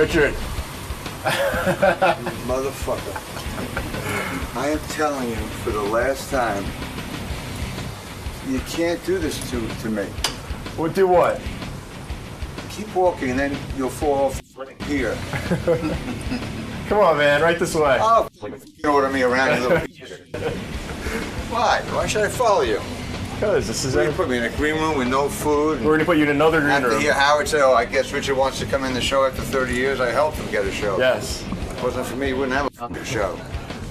Richard. Motherfucker. I am telling you for the last time, you can't do this to me. Well, do what? Keep walking and then you'll fall off here. Come on, man, right this way. Oh, you order me around, you little piece. Why? Why should I follow you? Because this is You're gonna put me in a green room with no food. We're gonna put you in another green After room. hear Howard say, "Oh, I guess Richard wants to come in the show after 30 years." I helped him get a show. Yes. If it wasn't for me, he wouldn't have a fucking show.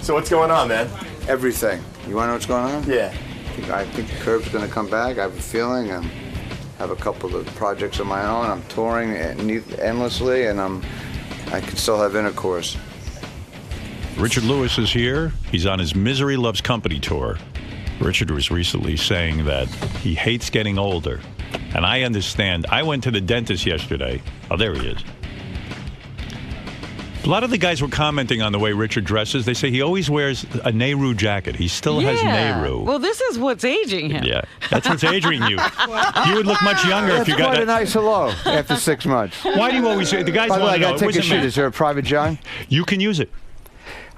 So what's going on, man? Everything. You want to know what's going on? Yeah. I think Curb's going to come back. I have a feeling. I have a couple of projects of my own. I'm touring endlessly, and I can still have intercourse. Richard Lewis is here. He's on his Misery Loves Company tour. Richard was recently saying that he hates getting older. And I understand. I went to the dentist yesterday. Oh, there he is. A lot of the guys were commenting on the way Richard dresses. They say he always wears a Nehru jacket. He still has Nehru. Well, this is what's aging him. Yeah, that's what's aging you. You would look much younger if you got quite that. a nice hello after 6 months. Why do you always say the guys By the way, I want to know? got to take a shit. Is there a private John? You can use it.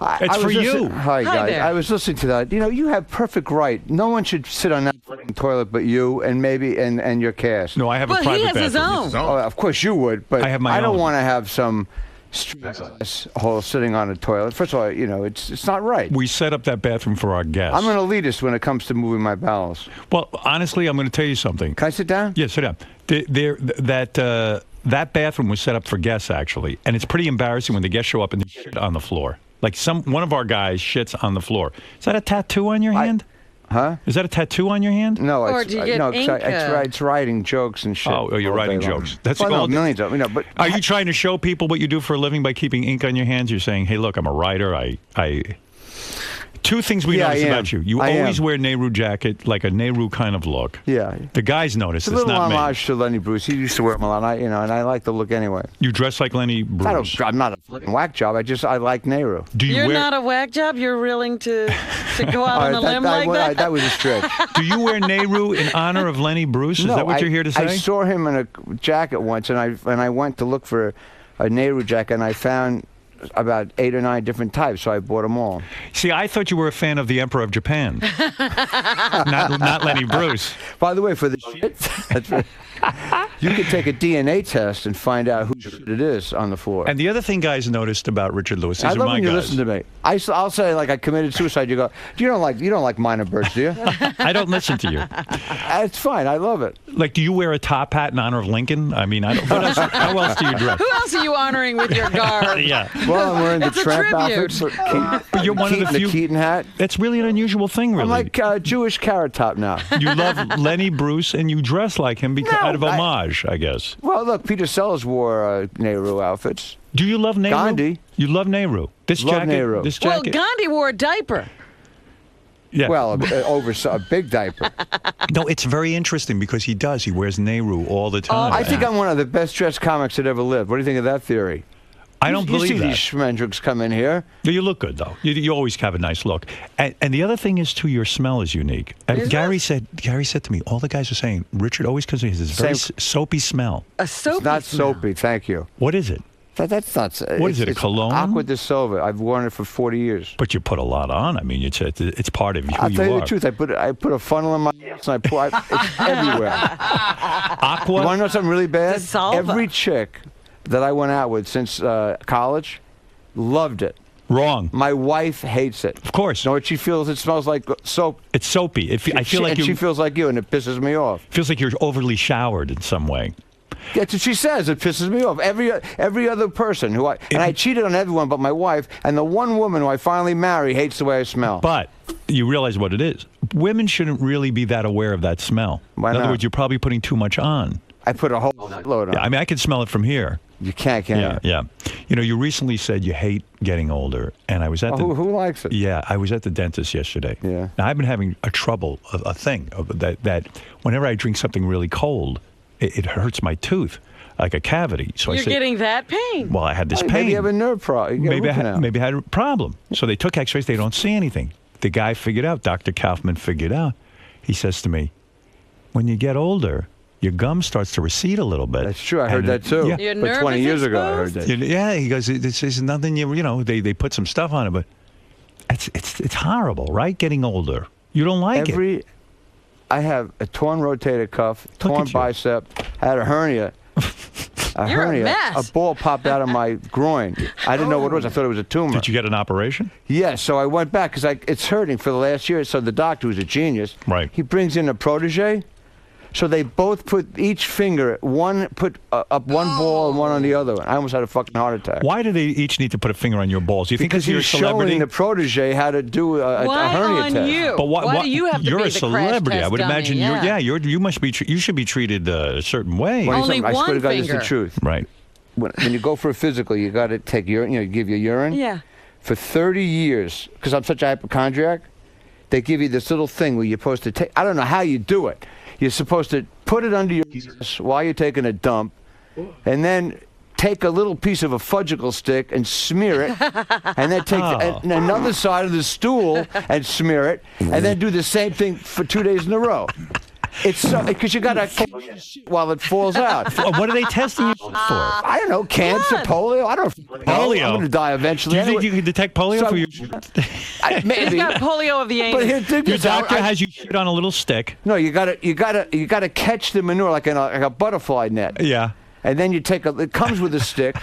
I It's for was you. Hi, guys. there. I was listening to that. You know, you have perfect right. No one should sit on that fucking toilet but you and maybe and your cast. No, I have a But private he has his bathroom. own. Oh, of course you would, but I have my don't own. want to have some stress hole sitting on a toilet. First of all, you know, it's not right. We set up that bathroom for our guests. I'm an elitist when it comes to moving my bowels. Well, honestly, I'm going to tell you something. Can I sit down? Yeah, sit down. That bathroom was set up for guests, actually, and it's pretty embarrassing when the guests show up and they shit on the floor. Like one of our guys shits on the floor. Is that a tattoo on your hand? Huh? Is that a tattoo on your hand? No, Or it's do you get no, 'cause ink, it's writing jokes and shit. Oh, you're all writing day long. jokes. That's well, no, all. millions of but Are you trying to show people what you do for a living by keeping ink on your hands? You're saying, "Hey, look, I'm a writer. Two things we Yeah, notice I am. about you. You I always am. wear Nehru jacket, like a Nehru kind of look. Yeah. The guys notice. It's a It's little not me. homage to Lenny Bruce. He used to wear them a lot, and I like the look anyway. You dress like Lenny Bruce. I'm not a fucking whack job. I like Nehru. Do you You're wear? not a whack job. You're willing to go out on a limb like that. That was a stretch. Do you wear Nehru in honor of Lenny Bruce? Is that what you're here to say? I saw him in a jacket once, and I went to look for a Nehru jacket, and I found about 8 or 9 different types, so I bought them all. See, I thought you were a fan of the Emperor of Japan, not Lenny Bruce. By the way, for the shit, that's right. You could take a DNA test and find out who it is on the floor. And the other thing guys noticed about Richard Lewis, these I are love my when you guys. listen to me. I'll say like I committed suicide. You go, you don't like minor birds, do you? I don't listen to you. It's fine. I love it. Like, do you wear a top hat in honor of Lincoln? I mean, how else do you dress? Who else are you honoring with your garb? Yeah. Well, I'm wearing the It's a tramp tribute. outfit. But you're one of the few. The Keaton hat. That's really an unusual thing, really. I'm like Jewish Carrot Top now. You love Lenny Bruce and you dress like him because, No, out of homage, I guess. Well, look, Peter Sellers wore Nehru outfits. Do you love Nehru? Gandhi. You love Nehru. This Love jacket. Nehru. This Well, jacket. Gandhi wore a diaper. Yeah. Well, over a big diaper. No, it's very interesting because he does. He wears Nehru all the time. I think I'm one of the best dressed comics that ever lived. What do you think of that theory? I don't You believe see that. these schmendricks come in here. You look good, though. You always have a nice look. And the other thing is, too, your smell is unique. Is Gary said to me, all the guys are saying, Richard always comes in, he has this very Same- soapy smell. A soapy It's not smell. soapy, thank you. What is it? That's not. What is it, a it's cologne? Aqua de Silva. I've worn it for 40 years. But you put a lot on. I mean, it's part of who I'll you tell you are. the truth. I put a funnel in my ass and it's everywhere. Aqua? You want to know something really bad? Dissolva. Every chick that I went out with since college loved it. Wrong. My wife hates it. Of course. You know what she feels? It smells like soap. It's soapy. I feel like she feels like you, and it pisses me off. feels like you're overly showered in some way. That's what she says. It pisses me off. Every other person I cheated on everyone but my wife, and the one woman who I finally marry hates the way I smell. But you realize what it is. Women shouldn't really be that aware of that smell. Why in other not? words, you're probably putting too much on. I put a whole load on. Yeah, I mean, I can smell it from here. You can't, can you? Yeah. You know, you recently said you hate getting older, and I was at the. Who likes it? Yeah, I was at the dentist yesterday. Yeah. Now I've been having a thing that whenever I drink something really cold, it hurts my tooth, like a cavity. So You're I said, getting that pain. well, I had this pain. Maybe you have a nerve problem. Maybe I had a problem. So they took X-rays. They don't see anything. The guy figured out. Dr. Kaufman figured out. He says to me, "When you get older, your gum starts to recede a little bit. That's true. I heard And that too. Yeah. Your But nerve 20 is years ago, I heard exposed? that. Yeah, he goes, this is nothing, you know, they put some stuff on it, but it's horrible, right? Getting older. You don't like it. I have a torn rotator cuff, torn at you. bicep, I had a hernia. You're a mess. A ball popped out of my groin. I didn't know what it was. I thought it was a tumor. Did you get an operation? Yes, so I went back because it's hurting for the last year. So the doctor, who's a genius, Right. he brings in a protege. So they both put each finger, one put up one ball and one on the other. I almost had a fucking heart attack. Why do they each need to put a finger on your balls? Do you think Because you're a he's celebrity? showing the protege how to do a Why hernia on test. you? But Why do you have to you're be a the crash celebrity. I test would dummy? imagine you must be. You should be treated a certain way. When Only I swear one to God, this is finger. the truth. Right. When you go for a physical, you got to take urine. You give you urine. Yeah. For 30 years, because I'm such a hypochondriac, they give you this little thing where you're supposed to take. I don't know how you do it. You're supposed to put it under your ass while you're taking a dump, and then take a little piece of a fudgicle stick and smear it, and then take another side of the stool and smear it, and then do the same thing for 2 days in a row. It's so because you gotta while it falls out. What are they testing you for? I don't know, cancer, polio. I don't know. Polio? I'm gonna die eventually. Do you think Anyway, you can detect polio so- for your? He's maybe. got polio of the But anus. here, dig Your this out. doctor has you shit on a little stick. No, you gotta catch the manure like a butterfly net. Yeah. And then you take it comes with a stick.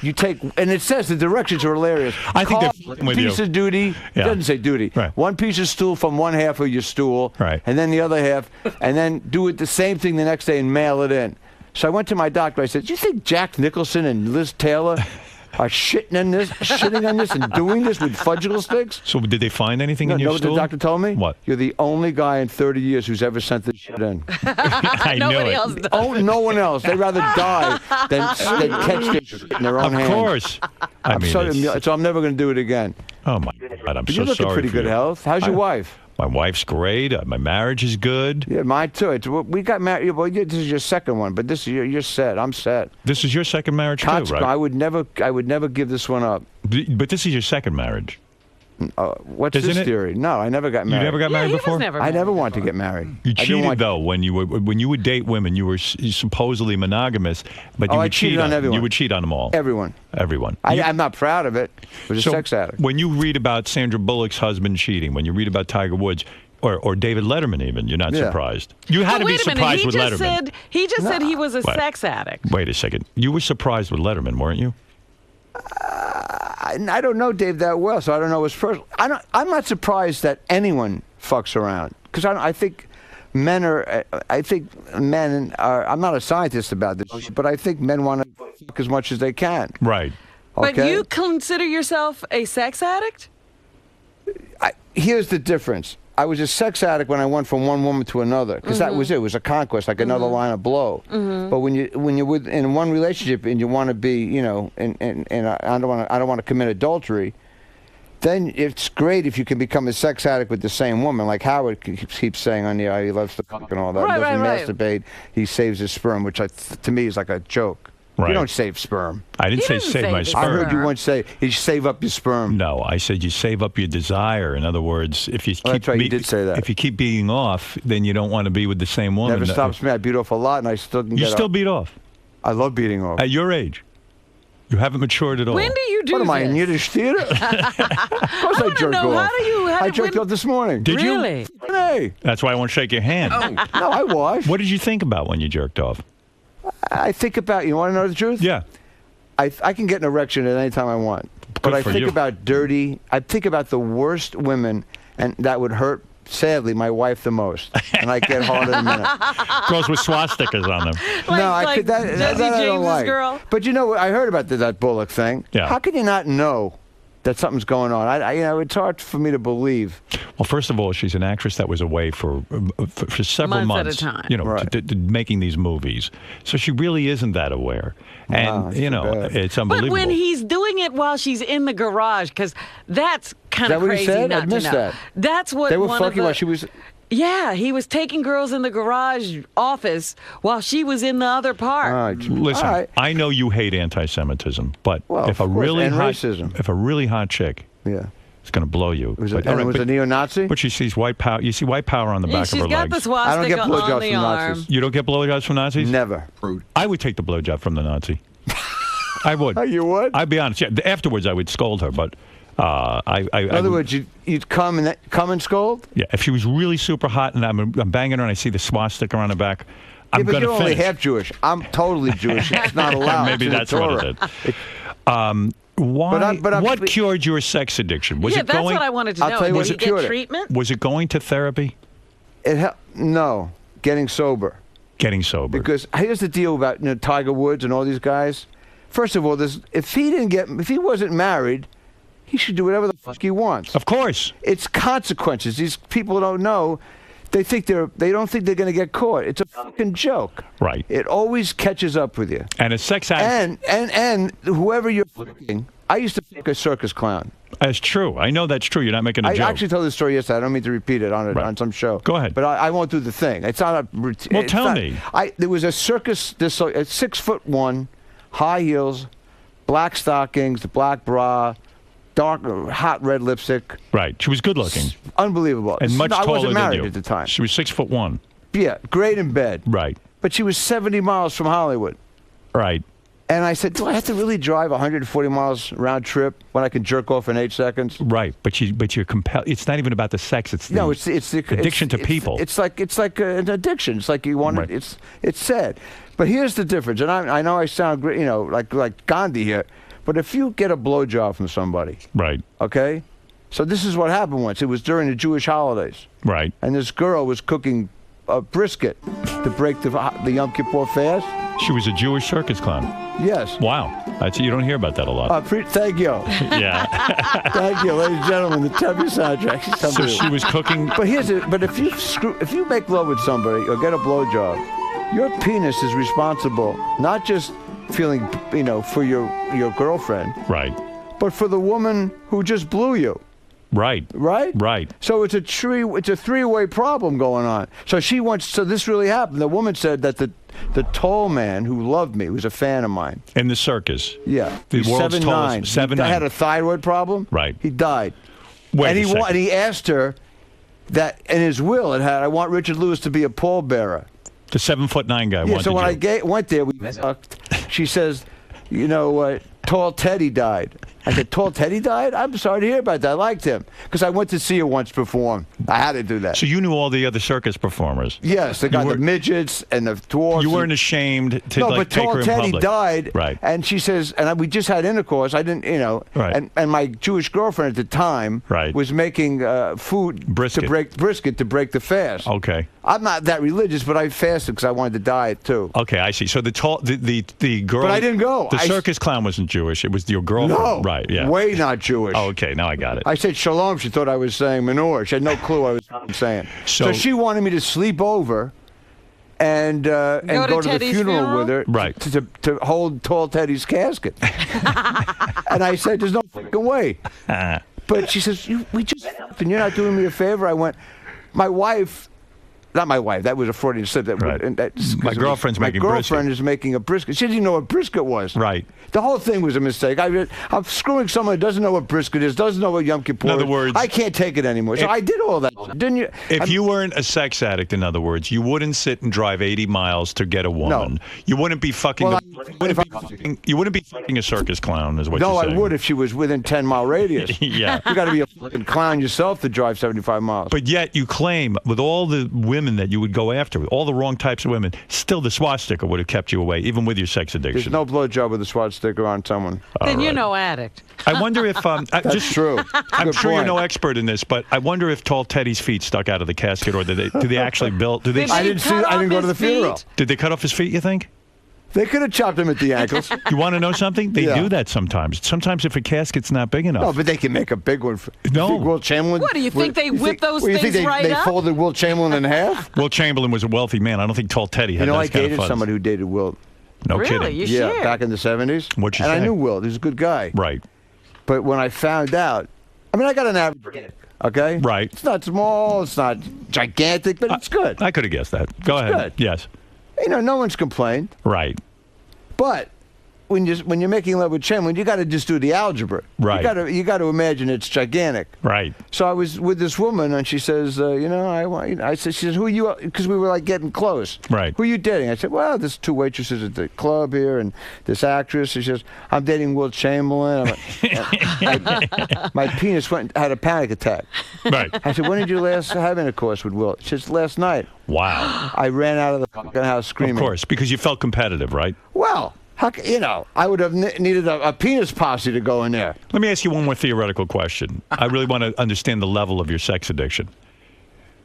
You take, and it says the directions are hilarious. I think they're Carve f***ing with piece you. of duty. Yeah. It doesn't say duty. Right. One piece of stool from one half of your stool. Right. And then the other half. And then do it the same thing the next day and mail it in. So I went to my doctor. I said, do you think Jack Nicholson and Liz Taylor are shitting on this and doing this with fudgicle sticks? So did they find anything No, in know your what the stool? doctor told me? What? You're the only guy in 30 years who's ever sent this shit in. I knew Nobody it. else does. Oh, no one else. They'd rather die than catch their shit in their own Of hands. course. I mean, So I'm never going to do it again. oh my God, I'm But so you look in sorry pretty for good you. health. How's your wife? My wife's great. My marriage is good. Yeah, mine too. We got married. Well, this is your second one, but this is you're set. I'm set. This is your second marriage too, right? I would never give this one up. But this is your second marriage. What's Isn't this it? theory? No, I never got You married. never got married he before? was never I never married wanted to before. get married. You I didn't cheated want- though when you would date women. You were supposedly monogamous, but you Oh, I would cheat cheated on everyone. You would cheat on them all. Everyone. Everyone. I'm not proud of it. I was a So sex addict. When you read about Sandra Bullock's husband cheating, when you read about Tiger Woods, or David Letterman, even, you're not Yeah. surprised. You had But to be wait a minute. surprised He with just Letterman. he just said he was a What? sex addict. Wait a second. You were surprised with Letterman, weren't you? I don't know Dave that well, so I don't know his personal. I'm not surprised that anyone fucks around because I think men are. I think men are. I'm not a scientist about this, but I think men want to fuck as much as they can. Right. But Okay? you consider yourself a sex addict? Here's the difference. I was a sex addict when I went from one woman to another because that was it. It was a conquest, like another line of blow. But when you're in one relationship and you want to be, and I don't want to commit adultery, then it's great if you can become a sex addict with the same woman, like Howard keeps saying on the air. He loves to fuck and all that. Right, He doesn't right. masturbate. He saves his sperm, which to me is like a joke. Right. You don't save sperm. I didn't He say didn't save say my this. sperm. I heard you Sperm. once say you save up your sperm. No, I said you save up your desire. In other words, if you keep that's right, you did say that. if you keep being off, then you don't want to be with the same woman. Never stops me. I beat off a lot, and I still can You get still up. beat off I love beating off. at your age. You haven't matured at all. When do you do What am I in this? Yiddish theater? Of course I wanna jerk know, off. how do you- I jerked when- off this morning. Did you? Really? Hey, That's why I won't shake your hand. no, I was. What did you think about when you jerked off? I think about. You want to know the truth? Yeah. I can get an erection at any time I want. But Good I for think you. about dirty. I think about the worst women, and that would hurt. Sadly, my wife the most, and I get hard in a minute. Girls with swastikas on them. Like Jesse I don't James's like. girl? But you know, I heard about that Bullock thing. Yeah. How can you not know that something's going on? it's hard for me to believe. Well, first of all, she's an actress that was away for several Months months. at a time. You know, Right. to making these movies. So she really isn't that aware. Wow, And, that's you too know, bad. it's But unbelievable. when he's doing it while she's in the garage, because that's kind Is that of what he crazy said? I not to missed know. that. That's what They were one of fucking the, while she was. Yeah, he was taking girls in the garage office while she was in the other part. All right. Listen, All right. I know you hate anti-Semitism, but Well, if a of course, really and hot racism. if a really hot chick Yeah. It's going to blow you. Was But- it, and it was a but- neo-Nazi? But she sees white power. You see white power on the Yeah, back of her she's got the legs. I don't get swastika blowjobs on the from arm. Nazis. You don't get blowjobs from Nazis? Never. I would take the blowjob from the Nazi. I would. Oh, you would? I'd be honest. Yeah, afterwards, I would scold her, but In other words, you'd come and scold? yeah, if she was really super hot and I'm banging her and I see the swastika on her back, I'm Yeah, but going to you're only finish. half Jewish. I'm totally Jewish. It's not allowed. Maybe It's in that's the what Torah. it is. Why? but I'm- what cured your sex addiction? Was Yeah, it that's going? what I wanted to I'll know. tell you Did what he cured get it. treatment? Was it going to therapy? No, getting sober. Getting sober. Because here's the deal about Tiger Woods and all these guys. First of all, if he wasn't married, he should do whatever the fuck he wants. Of course. It's consequences. These people don't know. They don't think they're going to get caught. It's a fucking joke. Right. It always catches up with you. And a sex addict. And whoever you're fucking. I used to fuck a circus clown. That's true. I know that's true. You're not making a I joke. actually told this story yesterday. I don't mean to repeat it on some show. Go ahead. But I won't do the thing. It's not a routine. Well, it's tell not- me. There was a circus. This 6'1", high heels, black stockings, the black bra, dark hot red lipstick. Right. She was good looking Unbelievable. and much I taller wasn't married than you. at the time. She was 6'1". Yeah, great in bed. Right. But she was 70 miles from Hollywood. Right. And I said, do I have to really drive 140 miles round trip when I can jerk off in 8 seconds? Right. But you're compelled. It's not even about the sex. It's the No, it's the addiction to people. It's like an addiction. It's like you want Right. it. It's sad. But here's the difference. And I know I sound great, like Gandhi here. But if you get a blowjob from somebody, right. okay? So this is what happened once. It was during the Jewish holidays, Right. and this girl was cooking a brisket to break the Yom Kippur fast. She was a Jewish circus clown. Yes. Wow. You don't hear about that a lot. Thank you. Yeah. Thank you, ladies and gentlemen. The Tubby soundtrack. She's So unbelievable. she was cooking. But if you make love with somebody or get a blowjob, your penis is responsible not just feeling for your girlfriend, Right. but for the woman who just blew you. Right. Right? Right. So it's a three-way problem going on. So this really happened. The woman said that the tall man who loved me was a fan of mine. In the circus. Yeah. The He's world's 7'9". tallest. 7'9". He had a thyroid problem. Right. He died. Wait and a second. and he asked her that in his will it had, I want Richard Lewis to be a pallbearer. The 7'9" guy Yeah, wanted so when you. I went there, we talked. She says, Tall Teddy died. I said, Tall Teddy died? I'm sorry to hear about that. I liked him. Because I went to see her once perform. I had to do that. So you knew all the other circus performers. Yes, they got the midgets and the dwarfs. You weren't ashamed to No, like but take Tall her in Teddy public. died. Right. And she says, and we just had intercourse. I didn't, Right. and my Jewish girlfriend at the time Right. was making food Brisket. to break the fast. Okay. I'm not that religious, but I fasted because I wanted to diet too. Okay, I see. So the girl. But I didn't go. The circus clown wasn't Jewish. It was your girlfriend. No, Right. Yeah. way not Jewish. Oh, okay. Now I got it. I said shalom. She thought I was saying menorah. She had no clue what I was saying. So- So she wanted me to sleep over and go to the Teddy's funeral funeral? with her Right. to hold Tall Teddy's casket. And I said, there's no fucking way. But she says, we just and you're not doing me a favor. I went, my wife. Not my wife. That was a Freudian slip. Right. My girlfriend's my making girlfriend brisket. is making a brisket. She didn't even know what brisket was. Right. The whole thing was a mistake. I'm screwing someone who doesn't know what brisket is, doesn't know what Yom Kippur In other is. words- I can't take it anymore. So I did all that. Didn't you? If you weren't a sex addict, in other words, you wouldn't sit and drive 80 miles to get a woman. You wouldn't be fucking. Well, you wouldn't be fucking a circus clown, is what No, you're I saying. would if she was within 10-mile radius. Yeah. You got to be a fucking clown yourself to drive 75 miles. But yet you claim, with all the women that you would go after, with all the wrong types of women, still the swastika would have kept you away, even with your sex There's addiction. no blowjob with a swastika on someone. Then you're right. no addict. I wonder if That's true. I'm Good sure you're point. no expert in this, but I wonder if Tall Teddy's feet stuck out of the casket, or do they actually build? Do they? Did I they didn't see. cut I didn't off go to the his feet? funeral. Did they cut off his feet? You think? They could have chopped him at the ankles. You want to know something? They Yeah. do that sometimes. Sometimes if a casket's not big enough. No, but they can make a big one. No. You think Will Chamberlain. What, do you think they whip those you think things right they up? folded Will Chamberlain in half? Will Chamberlain was a wealthy man. I don't think Tall Teddy had You know, I those kind of dated funds. somebody who dated Will. No Really? kidding. You Yeah, shared. back in the 70s. What'd you and say? I knew Will. He was a good guy. Right. But when I found out, I mean, I got an average dick, okay? Right. It's not small, it's not gigantic, but it's good. I could have guessed that. Go ahead. good. Yes. No one's complained. Right. But when you're making love with Chamberlain, you got to just do the algebra. Right. You got to imagine it's gigantic. Right. So I was with this woman, and she says, I said, she says, who are you? Because we were like getting close. Right. Who are you dating? I said, well, there's 2 waitresses at the club here, and this actress. She says, I'm dating Will Chamberlain. My penis had a panic attack. Right. I said, when did you last have intercourse with Will? She says, last night. Wow. I ran out of the fucking house screaming. Of course, because you felt competitive, right? Well, I would have needed a penis posse to go in there. Let me ask you one more theoretical question. I really want to understand the level of your sex addiction.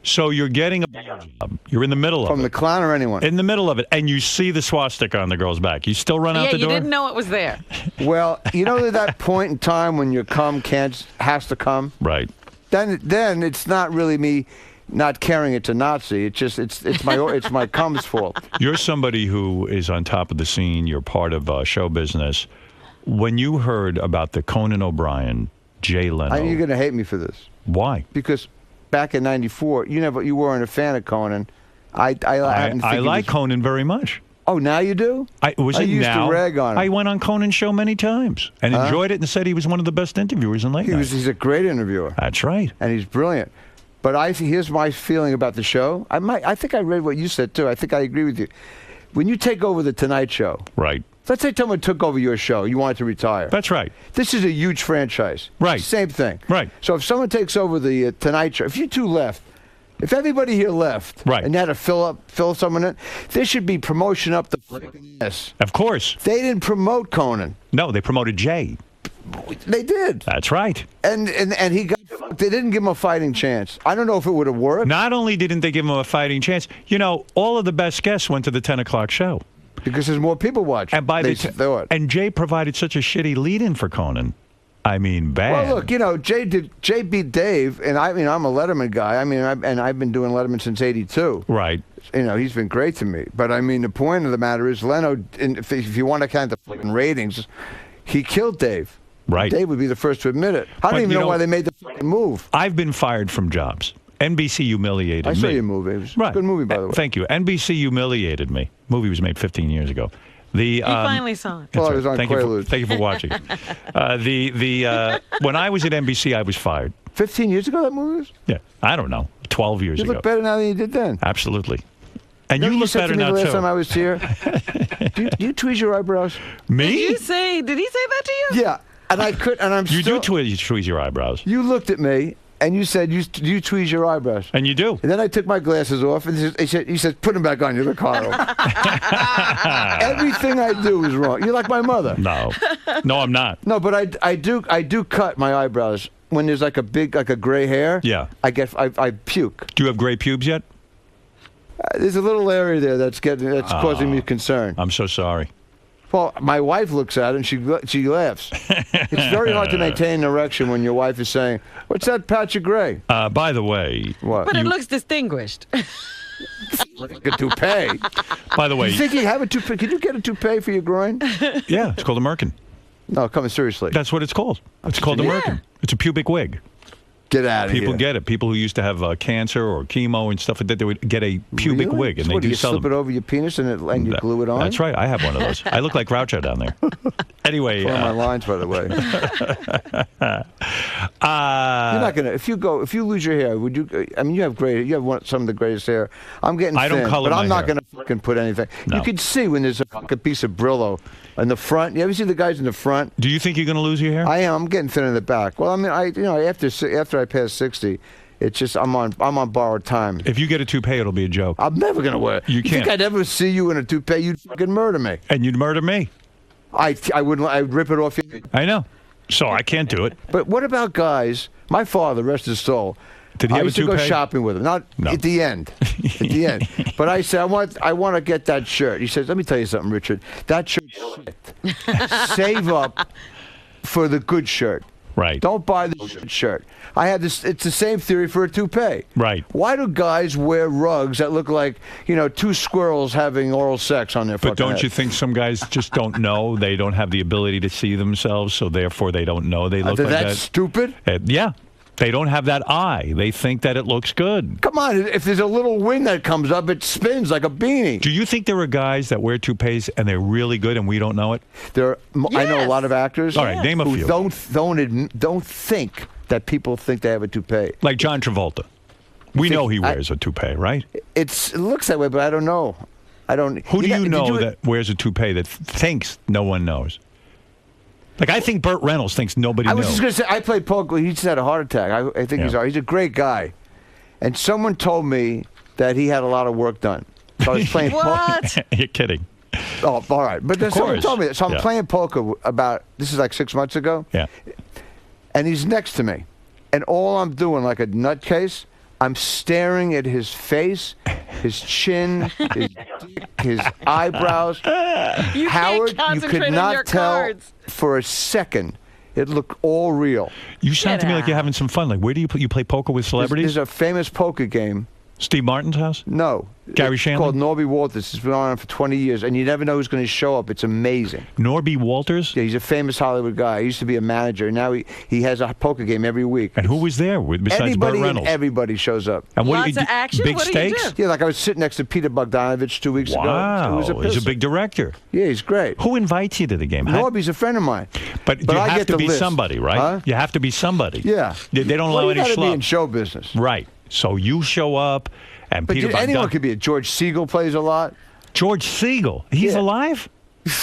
So you're getting a job. You're in the middle of From it. the clown or anyone? In the middle of it, and you see the swastika on the girl's back. You still run out Yeah, the you door? didn't know it was there. Well, you know that point in time when your cum has to come? Right. Then it's not really me not carrying it to Nazi. It's my cum's fault. You're somebody who is on top of the scene. You're part of show business. When you heard about the Conan O'Brien, Jay Leno, You're going to hate me for this why? because back in '94, you weren't a fan of Conan. I like Conan very much. Oh, now you do? I used to rag on him. I went on Conan's show many times and enjoyed it and said he was one of the best interviewers in late night. He's a great interviewer. That's right. And he's brilliant. But here's my feeling about the show. I think I read what you said too. I think I agree with you. When you take over the Tonight Show, Right. let's say someone took over your show, you wanted to retire. That's right. This is a huge franchise. Right. Same thing. Right. So if someone takes over the Tonight Show, if you two left, if everybody here left, Right. and you had to fill someone in, there should be promotion up the ass. Of course. They didn't promote Conan. No, they promoted Jay. They did. That's right. And he got. They didn't give him a fighting chance. I don't know if it would have worked. Not only didn't they give him a fighting chance, all of the best guests went to the 10 o'clock show. Because there's more people watching. And by and Jay provided such a shitty lead-in for Conan. I mean, bad. Well, look, Jay beat Dave, and I'm a Letterman guy. I've been doing Letterman since '82. Right. He's been great to me. But the point of the matter is, Leno, if you want to count the fucking ratings, he killed Dave. Right. Dave would be the first to admit it. I don't even know why they made the fucking move. I've been fired from jobs. NBC humiliated me. I saw your movie. It was a good movie, by the way. Thank you. NBC humiliated me. Movie was made 15 years ago. You finally saw it. Well, I was on Thank you for watching. When I was at NBC, I was fired. 15 years ago, that movie was? Yeah, I don't know. 12 years You ago. look better now than you did then. Absolutely. And you You look said better to me now the last too. time I was here. do you tweeze your eyebrows? Me? Did he say that to you? Yeah, and I could, and I'm You still. do tweeze your eyebrows. You looked at me and you said, you tweeze your eyebrows. And you do. And then I took my glasses off, and he said, put them back on. You look horrible. Everything I do is wrong. You're like my mother. No, I'm not. No, but I do cut my eyebrows when there's like a gray hair. Yeah. I puke. Do you have gray pubes yet? There's a little area there that's causing me concern. I'm so sorry. Well, my wife looks at it and she laughs. It's very hard to maintain an erection when your wife is saying, "What's that patch of gray?" By the way, What? But it looks distinguished. Like a toupee. by the way, You think you have a toupee? Can you get a toupee for your groin? yeah, it's called a merkin. No, come on, seriously. That's what it's called. It's called a Yeah. merkin. It's a pubic wig. Get out of here. People get it. People who used to have cancer or chemo and stuff like that, they would get a pubic Really? wig, and So they what, do you sell slip them. it over your penis and you glue it on? That's right. I have one of those. I look like Groucho down there. Anyway, One of my lines, by the way. You're not gonna. If you lose your hair, would you? I mean, you have some of the greatest hair. I'm getting I don't thin, color but I'm my not hair. gonna fucking put anything. No. You can see when there's a fucking piece of Brillo in the front. You ever see the guys in the front? do you think you're going to lose your hair? I am. I'm getting thin in the back. Well, I mean, after I pass 60, it's just I'm on borrowed time. If you get a toupee, it'll be a joke. I'm never gonna wear it. You think can't. I'd ever see you in a toupee? You'd fucking murder me. And you'd murder me. I wouldn't. I'd rip it off you. I know. So I can't do it. But what about guys? My father, rest his soul. Did he I have a used to go toupee? shopping with him. Not No. at the end. At the end. But I said, I want to get that shirt. He says, let me tell you something, Richard. That shirt's shit. Save up for the good shirt. Right. Don't buy the shit shirt. I had this. It's the same theory for a toupee. Right. Why do guys wear rugs that look like, two squirrels having oral sex on their fucking But don't head? you think some guys just don't know? They don't have the ability to see themselves, so therefore they don't know they look like That's that. stupid? Yeah. They don't have that eye. They think that it looks good. Come on, if there's a little wind that comes up, it spins like a beanie. Do you think there are guys that wear toupees and they're really good and we don't know it? I know a lot of actors All right, name a who few. don't think that people think they have a toupee. Like John Travolta. We think- know he wears a toupee, right? It looks that way, but I don't know. I don't. Who do you did know that wears a toupee that thinks no one knows? Like, I think Burt Reynolds thinks nobody I knows. was just going to say, I played poker. He just had a heart attack. I think Yeah. he's a great guy. And someone told me that he had a lot of work done. So I was playing poker. What? You're kidding. Oh, all right. But then someone course. told me that. So I'm Yeah. playing poker this is like 6 months ago. Yeah. And he's next to me. And all I'm doing, like a nutcase, I'm staring at his face, his chin, his dick, his eyebrows. You Howard, can't you concentrate could on not your tell cards. for a second. It looked all real. You sound Get to me like you're out. having some fun. Like, where do you play poker with celebrities? There's a famous poker game. Steve Martin's house? No. Gary It's Shandling? called Norby Walters. It's been on for 20 years, and you never know who's going to show up. It's amazing. Norby Walters? Yeah, he's a famous Hollywood guy. He used to be a manager. Now he has a poker game every week. And who was there besides Anybody Burt and Reynolds? everybody shows up. And what do Lots you do? of action? Big What do you stakes? do? Yeah, like I was sitting next to Peter Bogdanovich 2 weeks ago. Wow. It was He's a pisser. big director. Yeah, he's great. Who invites you to the game? How- Norby's a friend of mine. But you I have get to the be list. somebody, right? Huh? You have to be somebody. Yeah. They don't Well, allow you any gotta be in schlubs. show business. Right. So you show up, and But Peter anyone Bogdan- could be. George Siegel plays a lot. George Siegel. He's Yeah. alive?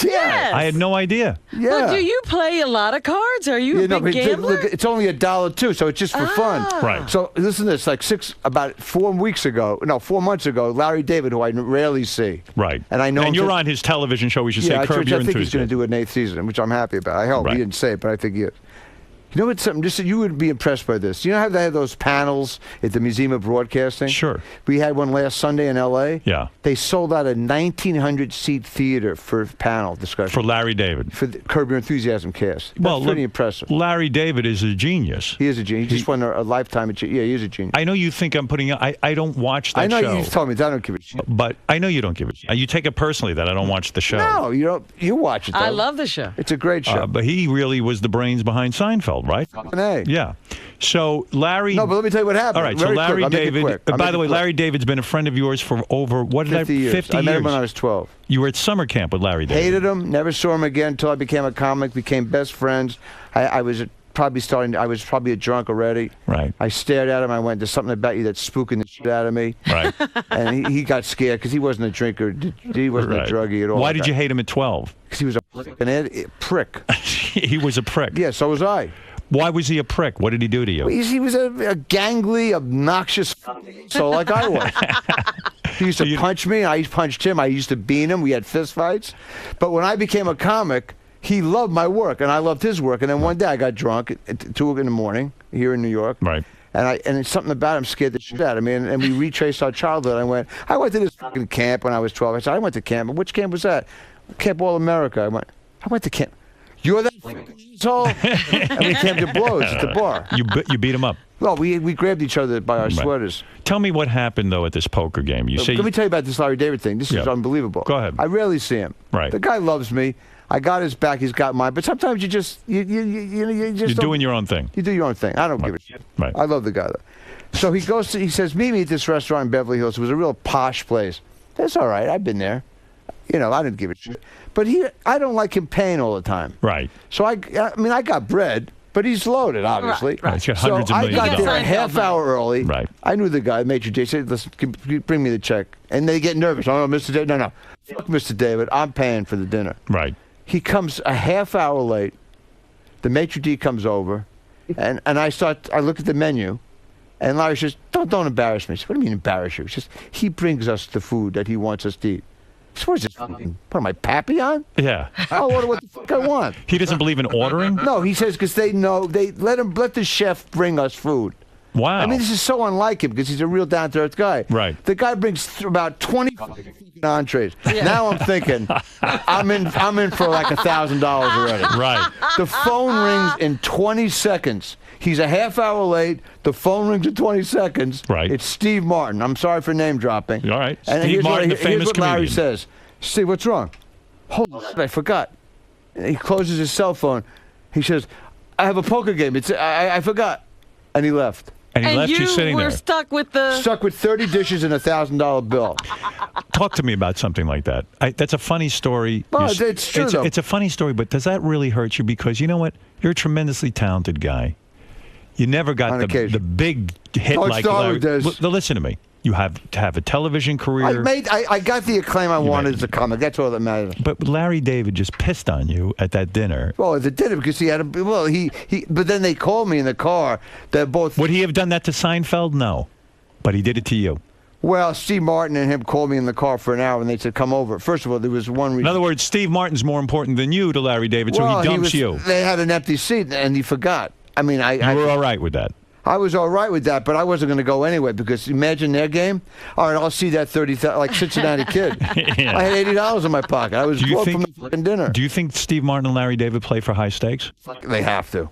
Yeah. I had no idea. Yeah. Well, do you play a lot of cards? Are you Yeah, a big but gambler? look, it's only $1 too, so it's just for fun. Right. So listen to this: about 4 months ago, Larry David, who I rarely see, Right. and I know him And you're since- on his television show. We should Yeah, say Curb Your I think he's going Enthusiasm. to do an 8th season, which I'm happy about. I hope Right. he didn't say it, but I think he is. You know what's something? Just you would be impressed by this. You know how they have those panels at the Museum of Broadcasting? Sure. We had one last Sunday in L.A. Yeah. They sold out a 1,900-seat theater for panel discussion For Larry David. for the Curb Your Enthusiasm cast. That's pretty impressive. Larry David is a genius. He is a genius. He just won a lifetime. Yeah, he is a genius. I know you think I'm putting. I don't watch that I know show. you told me that. I don't give a shit. But I know you don't give it. You take it personally that I don't watch the show. No, you don't. You watch it. Though. I love the show. It's a great show. But he really was the brains behind Seinfeld, right? Hey. Yeah. So Larry. No, but let me tell you what happened. All right. So Very Larry quick. I'll make it David. quick. I'll by make the it way, quick. Larry David's been a friend of yours for over 50 years. 50 I met years. him when I was 12. You were at summer camp with Larry David. Hated him. Never saw him again until I became a comic. Became best friends. I was probably a drunk already. Right. I stared at him. I went, "There's something about you that's spooking the shit out of me." Right. And he got scared because he wasn't a drinker. He wasn't Right. a druggie at all. Why did you hate him at 12? Because he was a prick. He was a prick. Yeah, so was I. Why was he a prick? What did he do to you? He was a gangly, obnoxious so like I was. He used to punch me. I punched him. I used to beat him. We had fist fights. But when I became a comic, he loved my work, and I loved his work. And then one day I got drunk at 2 in the morning here in New York. Right. And it's something about him scared the shit out of me. And we retraced our childhood. I went to this fucking camp when I was 12. I said, I went to camp. Which camp was that? Camp All America. I went to camp. You're that asshole? And we came to blows at the bar. You beat him up. Well, we grabbed each other by our sweaters. Tell me what happened though at this poker game. You say Let me tell you about this Larry David thing. This is unbelievable. Go ahead. I rarely see him. Right. The guy loves me. I got his back. He's got mine. But sometimes you just you just you're don't- doing your own thing. You do your own thing. I don't give a shit. Right. I love the guy though. So he says, meet me at this restaurant in Beverly Hills. It was a real posh place. That's all right. I've been there. You know, I didn't give a shit. But I don't like him paying all the time. Right. So I mean, I got bread, but he's loaded, obviously. Right. He's got hundreds so of millions I of got there a dollars. half hour early. Right. I knew the guy, Maitre D. Said, listen, can you bring me the check. And they get nervous. Oh, Mr. David. No. Fuck Mr. David. I'm paying for the dinner. Right. He comes a half hour late. The maitre d' comes over, and I look at the menu, and Larry says, don't embarrass me. I said, what do you mean embarrass you? He says, he brings us the food that he wants us to eat. I said, what is this? What am I, Papillon? Yeah. I'll order what the fuck I want. He doesn't believe in ordering? No, he says because they know, they let the chef bring us food. Wow. I mean, this is so unlike him because he's a real down-to-earth guy. Right. The guy brings about 20 entrees. Now I'm thinking, I'm in for like $1,000 already. Right. The phone rings in 20 seconds. He's a half hour late. The phone rings in 20 seconds. Right. It's Steve Martin. I'm sorry for name dropping. All right. And Steve here's Martin, the here's famous what Larry comedian. says. Steve, what's wrong? Holy shit, I forgot. And he closes his cell phone. He says, I have a poker game. I forgot. And he left. And he left you sitting were there. stuck with the. Stuck with 30 dishes and a $1,000 bill. Talk to me about something like that. That's a funny story. Well, You s- it's true, though. It's a funny story, but does that really hurt you? Because you know what? You're a tremendously talented guy. You never On got the occasion. big hit George like Starwood Larry. does. Listen to me. You have to have a television career. I got the acclaim I wanted made- as a comic. That's all that matters. But Larry David just pissed on you at that dinner. Well, at the dinner because he had a but then they called me in the car. They're both. Would he have done that to Seinfeld? No. But he did it to you. Well, Steve Martin and him called me in the car for an hour, and they said, "Come over." First of all, there was one reason. In other words, Steve Martin's more important than you to Larry David, so well, he dumps you. They had an empty seat, and he forgot. I mean, You were all right with that. I was all right with that, but I wasn't going to go anyway because imagine their game. All right, I'll see that 30,000 like Cincinnati Kid. Yeah. I had $80 in my pocket. I was Do you broke think- from the fucking dinner. Do you think Steve Martin and Larry David play for high stakes? They have to.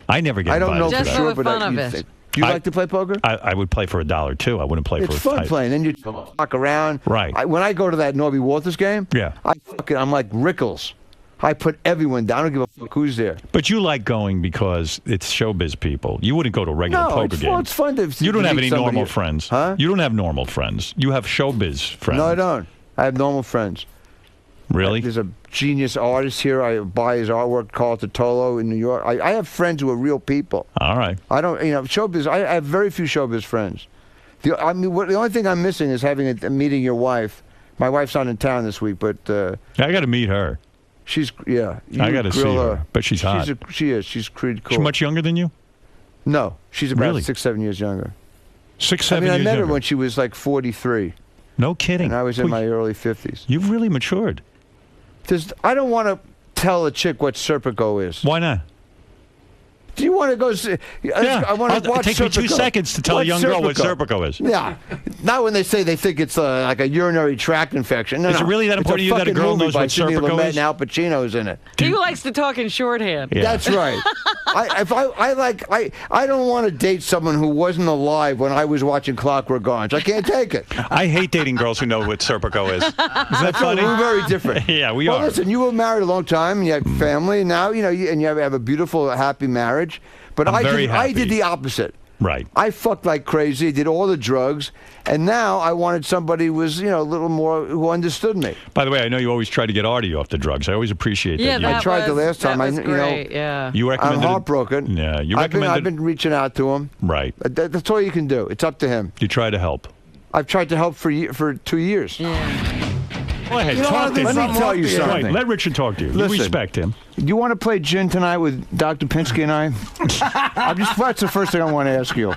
I never get I don't know invited for to Just that. sure, for the but fun of you it. think. Do you like to play poker? I would play for $1 too. I wouldn't play It's for fun playing. Then you fuck around. Right. When I go to that Norby Walters game, Yeah. I'm like Rickles. I put everyone down. I don't give a fuck who's there. But you like going because it's showbiz people. You wouldn't go to a regular No, poker it's game. fun. It's fun to. You don't have meet any somebody. normal friends. Huh? You don't have normal friends. You have showbiz friends. No, I don't. I have normal friends. Really? There's a genius artist here. I buy his artwork, Carl Totolo in New York. I have friends who are real people. All right. I don't, showbiz. I have very few showbiz friends. The only thing I'm missing is having a meeting your wife. My wife's not in town this week, but I got to meet her. she's I gotta see her, but she's hot. She is. She's pretty cool. She's much younger than you? No, she's about Really? 6-7 years younger. 6-7 I mean, I years met her younger. when she was like 43, No kidding. and I was in Well, my early 50s. You've really matured. I don't want to tell a chick what Serpico is. Why not? Do you want to go see? I want to watch Take me 2 Serpico. seconds to tell a Watch young girl what Serpico. Serpico is. Yeah, not when they say they think it's like a urinary tract infection. No, Is it no. really that It's important to you that a fucking girl movie knows by what Sidney Serpico Lumet is? and Al Pacino's in it. He likes to talk in shorthand. Yeah. That's right. I don't want to date someone who wasn't alive when I was watching Clockwork Orange. I can't take it. I hate dating girls who know what Serpico is. Isn't that So funny? we're very different. Yeah, we well, are. listen, you were married a long time, and you had family, and now and you have a beautiful, happy marriage. But I'm very I did happy. the opposite. Right. I fucked like crazy, did all the drugs, and now I wanted somebody who was, a little more who understood me. By the way, I know you always try to get Artie off the drugs. I always appreciate Yeah, that. that I tried the was, last time. That was I- great. Yeah. You I'm recommended. heartbroken. Yeah, you I've recommended. been reaching out to him. Right. That's all you can do. It's up to him. You try to help. I've tried to help for 2 years. Go ahead. You know talk what? to him. Let me tell you something. Right, let Richard talk to you. Listen. You respect him. Do you want to play gin tonight with Dr. Pinsky and I? That's the first thing I want to ask you.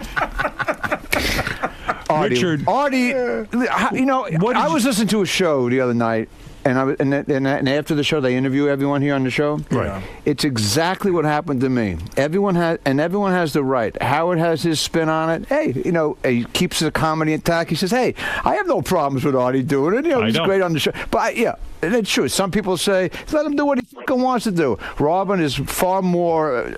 Richard. Artie, I was listening to a show the other night, and after the show, they interview everyone here on the show. Right. It's exactly what happened to me. Everyone has the right. Howard has his spin on it. Hey, he keeps the comedy intact. He says, "Hey, I have no problems with Artie doing it. I He's don't. great on the show." But and it's true. Some people say, "Let him do what he fucking wants to do." Robin is far more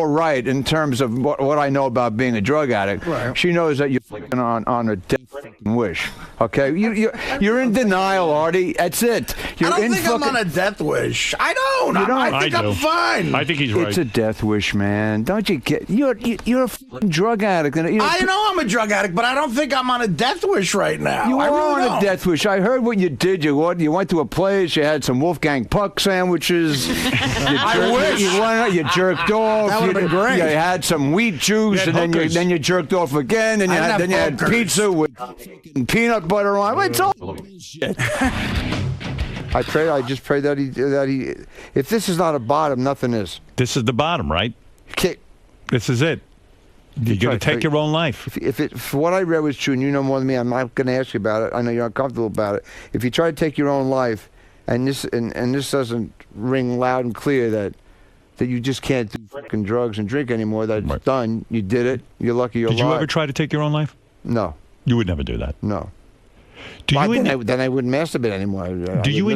right in terms of what I know about being a drug addict. Right. She knows that you're fucking on a death fucking wish. Okay, you're in denial, Artie. That's it. You're I don't in think I'm fucking. on a death wish. I don't. You don't? I think I do. I'm fine. I think he's right. It's a death wish, man. Don't you get? You're a fucking drug addict. And, I know I'm a drug addict, but I don't think I'm on a death wish right now. You I are really on don't. a death wish. I heard what you did. You went to a place. You had some Wolfgang Puck sandwiches. I wish. You jerked off. That would've been great. You had some wheat juice, You had and hookers. then you jerked off again. And I didn't have then you had hookers. pizza with peanut butter on. It's all shit. I just pray that he. If this is not a bottom, nothing is. This is the bottom, right? Okay. This is it. You're going to take your own life. If what I read was true, and you know more than me, I'm not going to ask you about it. I know you're uncomfortable about it. If you try to take your own life, and this doesn't ring loud and clear that you just can't do fucking drugs and drink anymore, that it's Right. done. You did it. You're lucky you're Did you alive. ever try to take your own life? No, You would never do that. no. Do Well, you and then I wouldn't masturbate anymore. do you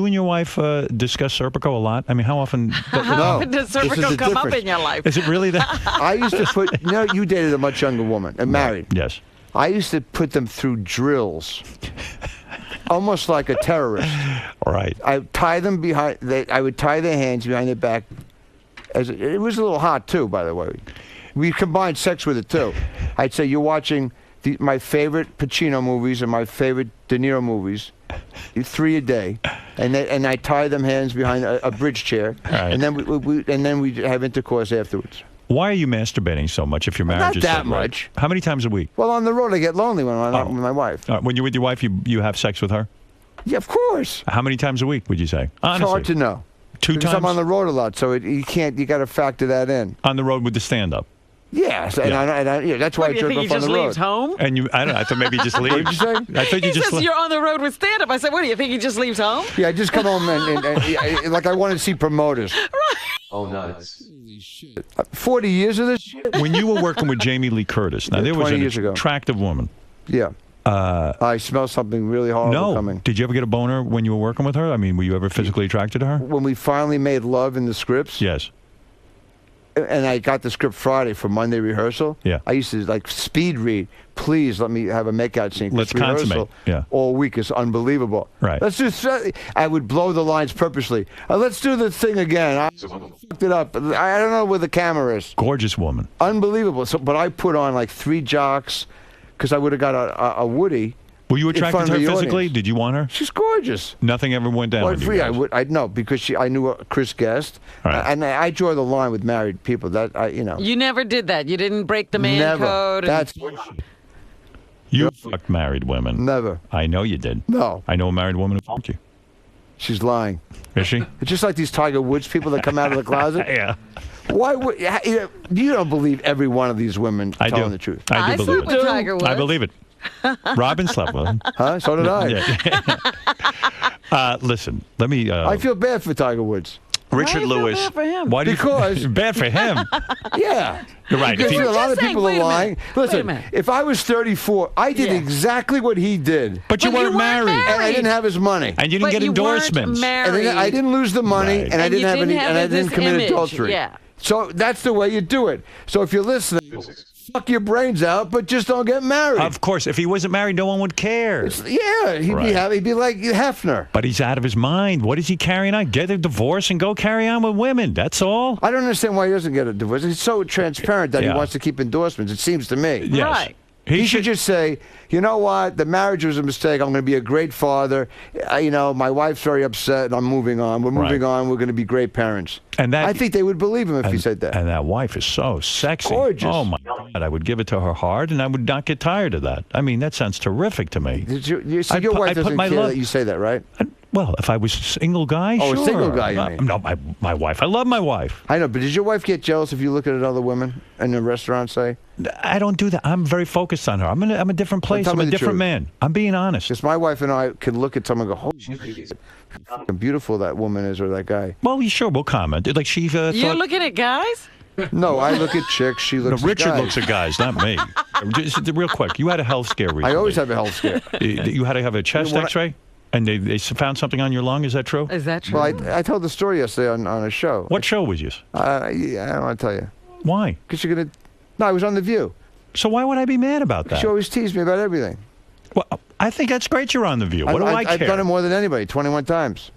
and your wife discuss Serpico a lot? I mean, how often? No. Does This is Serpico the come up difference. in your life? Is it really that? I used to put. You dated a much younger woman and married. Yes. I used to put them through drills, almost like a terrorist. All right. I tie them behind. I would tie their hands behind their back. It was a little hot too, by the way. We combined sex with it too. I'd say you're watching my favorite Pacino movies and my favorite De Niro movies, 3 a day, and I tie them hands behind a bridge chair, Right. and then we have intercourse afterwards. Why are you masturbating so much if your marriage Not is that so great? much. How many times a week? Well, on the road I get lonely when I'm not with my wife. When you're with your wife, you have sex with her? Yeah, of course. How many times a week would you say? It's Honestly. hard to know. 2 Because times? I'm on the road a lot, so you got to factor that in. On the road with the stand-up. Yes, and Yeah. yeah, that's why What, I do you jerk think he off on just the road. leaves home? And I don't know, I thought maybe you just leave. What did you say? I thought you He just says you're on the road with stand-up. I said, what do you think he just leaves home? Yeah, I just come home and like I want to see promoters. Oh, nuts. 40 years of this shit? When you were working with Jamie Lee Curtis, now Yeah, there was 20 an years ago. attractive woman. Yeah. I smell something really horrible No. coming. Did you ever get a boner when you were working with her? I mean, were you ever physically attracted to her? When we finally made love in the scripts, Yes. and I got the script Friday for Monday rehearsal, Yeah. I used to like speed read. Please let me have a makeout scene. 'cause Let's consummate. rehearsal Yeah. all week is unbelievable. Right. Let's do. I would blow the lines purposely. Let's do the thing again. I fucked it up. I don't know where the camera is. Gorgeous woman. Unbelievable. So, but I put on like 3 jocks because I would have got a Woody. Were you in attracted front to of her the physically? audience. Did you want her? She's gorgeous. Nothing ever went down. Well, with you free. guys. I know because I knew Chris Guest, Right. and I draw the line with married people. That You never did that. You didn't break the man never. code. That's You fucked married women. never. I know you did. No, I know a married woman who fucked you. she's lying. Is she? It's just like these Tiger Woods people that come out of the closet. Yeah. Why would you don't believe every one of these women I telling do. the truth? I do believe slept with it. Tiger Woods. I believe it. Robin slept with him. Huh? So did I. Yeah. Listen, let me. I feel bad for Tiger Woods. Richard Why you feel Lewis. bad for him? Why do you Because- bad for him? Yeah. You're right. If Because he- a lot of Just people saying, are wait a lying. minute. Wait a Listen, minute. if I was 34, I did Yeah. exactly what he did, but you But you weren't weren't married. and I didn't have his money. And you didn't But get you weren't endorsements. And married. I didn't lose the money, Right. and I And you didn't have didn't any, have and I didn't this commit image, adultery. yeah. So that's the way you do it. So if you're listening, fuck your brains out, but just don't get married. Of course, if he wasn't married, no one would care. Yeah, he'd Right. be happy. He'd be like Hefner. But he's out of his mind. What is he carrying on? Get a divorce and go carry on with women. That's all. I don't understand why he doesn't get a divorce. He's so transparent that Yeah. he wants to keep endorsements. It seems to me. Yes. Right. He should just say, you know what, the marriage was a mistake. I'm going to be a great father. My wife's very upset, and I'm moving on. We're moving Right. on. We're going to be great parents. And that- I think they would believe him if he said that. And that wife is so sexy. Gorgeous. Oh, my God. I would give it to her hard, and I would not get tired of that. I mean, that sounds terrific to me. Did you see, I'd your put- wife I'd put doesn't my care love- that you say that, right? Well, if I was a single guy, Oh, a sure. single guy, you mean. No, my wife. I love my wife. I know, but does your wife get jealous if you look at other women in a restaurant, say? I don't do that. I'm very focused on her. I'm in a different place. tell I'm me a the different truth. man. I'm being honest. Because my wife and I can look at someone and go, holy shit, how fucking beautiful that woman is or that guy. Well, sure, we'll comment. Like she You're thought. looking at guys? No, I look at chicks, she No, looks Richard at guys. looks at guys, not me. Just real quick, you had a health scare recently. I always have a health scare. You had to have a chest When I- X-ray, and they found something on your lung. Is that true? Is that true? Well, I told the story yesterday on a show. What show was this? Yeah, I don't want to tell you. Why? Because you're going to... No, I was on The View. So why would I be mad about that? She always teased me about everything. Well, I think that's great. You're on The View. What do I care? I've done it more than anybody, 21 times.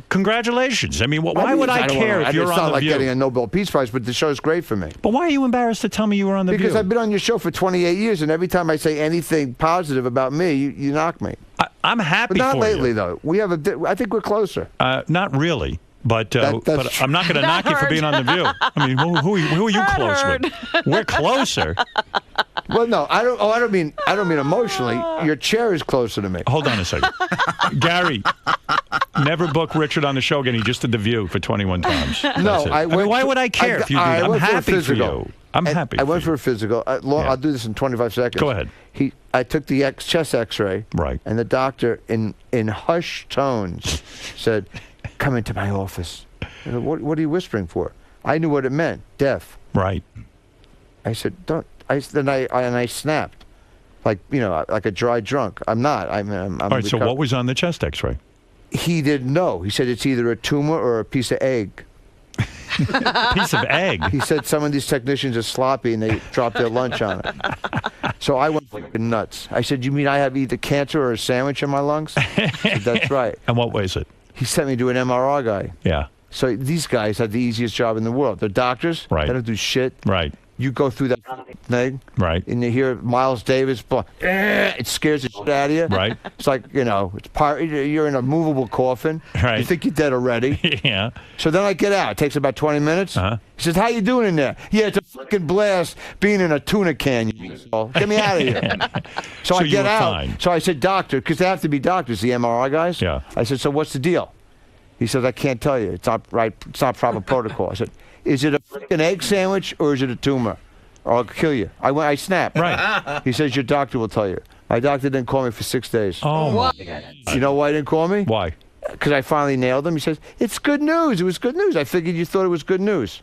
Congratulations. I mean, why would I care if you're It's on not The like View? getting a Nobel Peace Prize, but the show's great for me. But why are you embarrassed to tell me you were on The Because View? I've been on your show for 28 years, and every time I say anything positive about me, you knock me. I'm happy But not for lately, you. though. We have I think we're closer. Not really. But That's but I'm not going to That knock you for hurt. being on The View. I mean, who are you That close hurt. with? We're closer. Well, no, I don't. Oh, I don't mean emotionally. Your chair is closer to me. Hold on a second. Gary, never book Richard on the show again. He just did The View for 21 times. No, That's it. I mean, went why to- would I care if you do I that? I'm went for a happy for physical. you. I'm And happy I went for for a physical. Yeah. I'll do this in 25 seconds. Go ahead. I took the chest X-ray. Right. And the doctor, in hushed tones, said, "Come into my office." I said, what are you whispering for? I knew what it meant. Deaf. Right. I said, "Don't." Then I snapped, like like a dry drunk. I'm not. I'm All right, so what was on the chest X-ray? He didn't know. He said it's either a tumor or a piece of egg. Piece of egg. He said some of these technicians are sloppy and they drop their lunch on it. So I went fucking nuts. I said, "You mean I have either cancer or a sandwich in my lungs?" He said, "That's right." And what was it? He sent me to an MRI guy. Yeah. So these guys have the easiest job in the world. They're doctors. Right. They don't do shit. Right. you go through that thing, Right. and you hear Miles Davis, it scares the shit out of you. Right. It's like, you're in a movable coffin. Right. You think you're dead already. Yeah. So then I get out. It takes about 20 minutes. Uh-huh. He says, how you doing in there? Yeah, it's a fucking blast being in a tuna can, you asshole. Get me out of here. So I you get were out. fine. So I said, doctor, because they have to be doctors, the MRI guys. Yeah. I said, so what's the deal? He says, I can't tell you. It's not right. It's not proper protocol. I said, is it a fucking egg sandwich or is it a tumor? Or I'll kill you. I snapped. Right. He says, your doctor will tell you. My doctor didn't call me for 6 days. Oh, my. You know why he didn't call me? Why? Because I finally nailed him. He says, it's good news. It was good news. I figured you thought it was good news.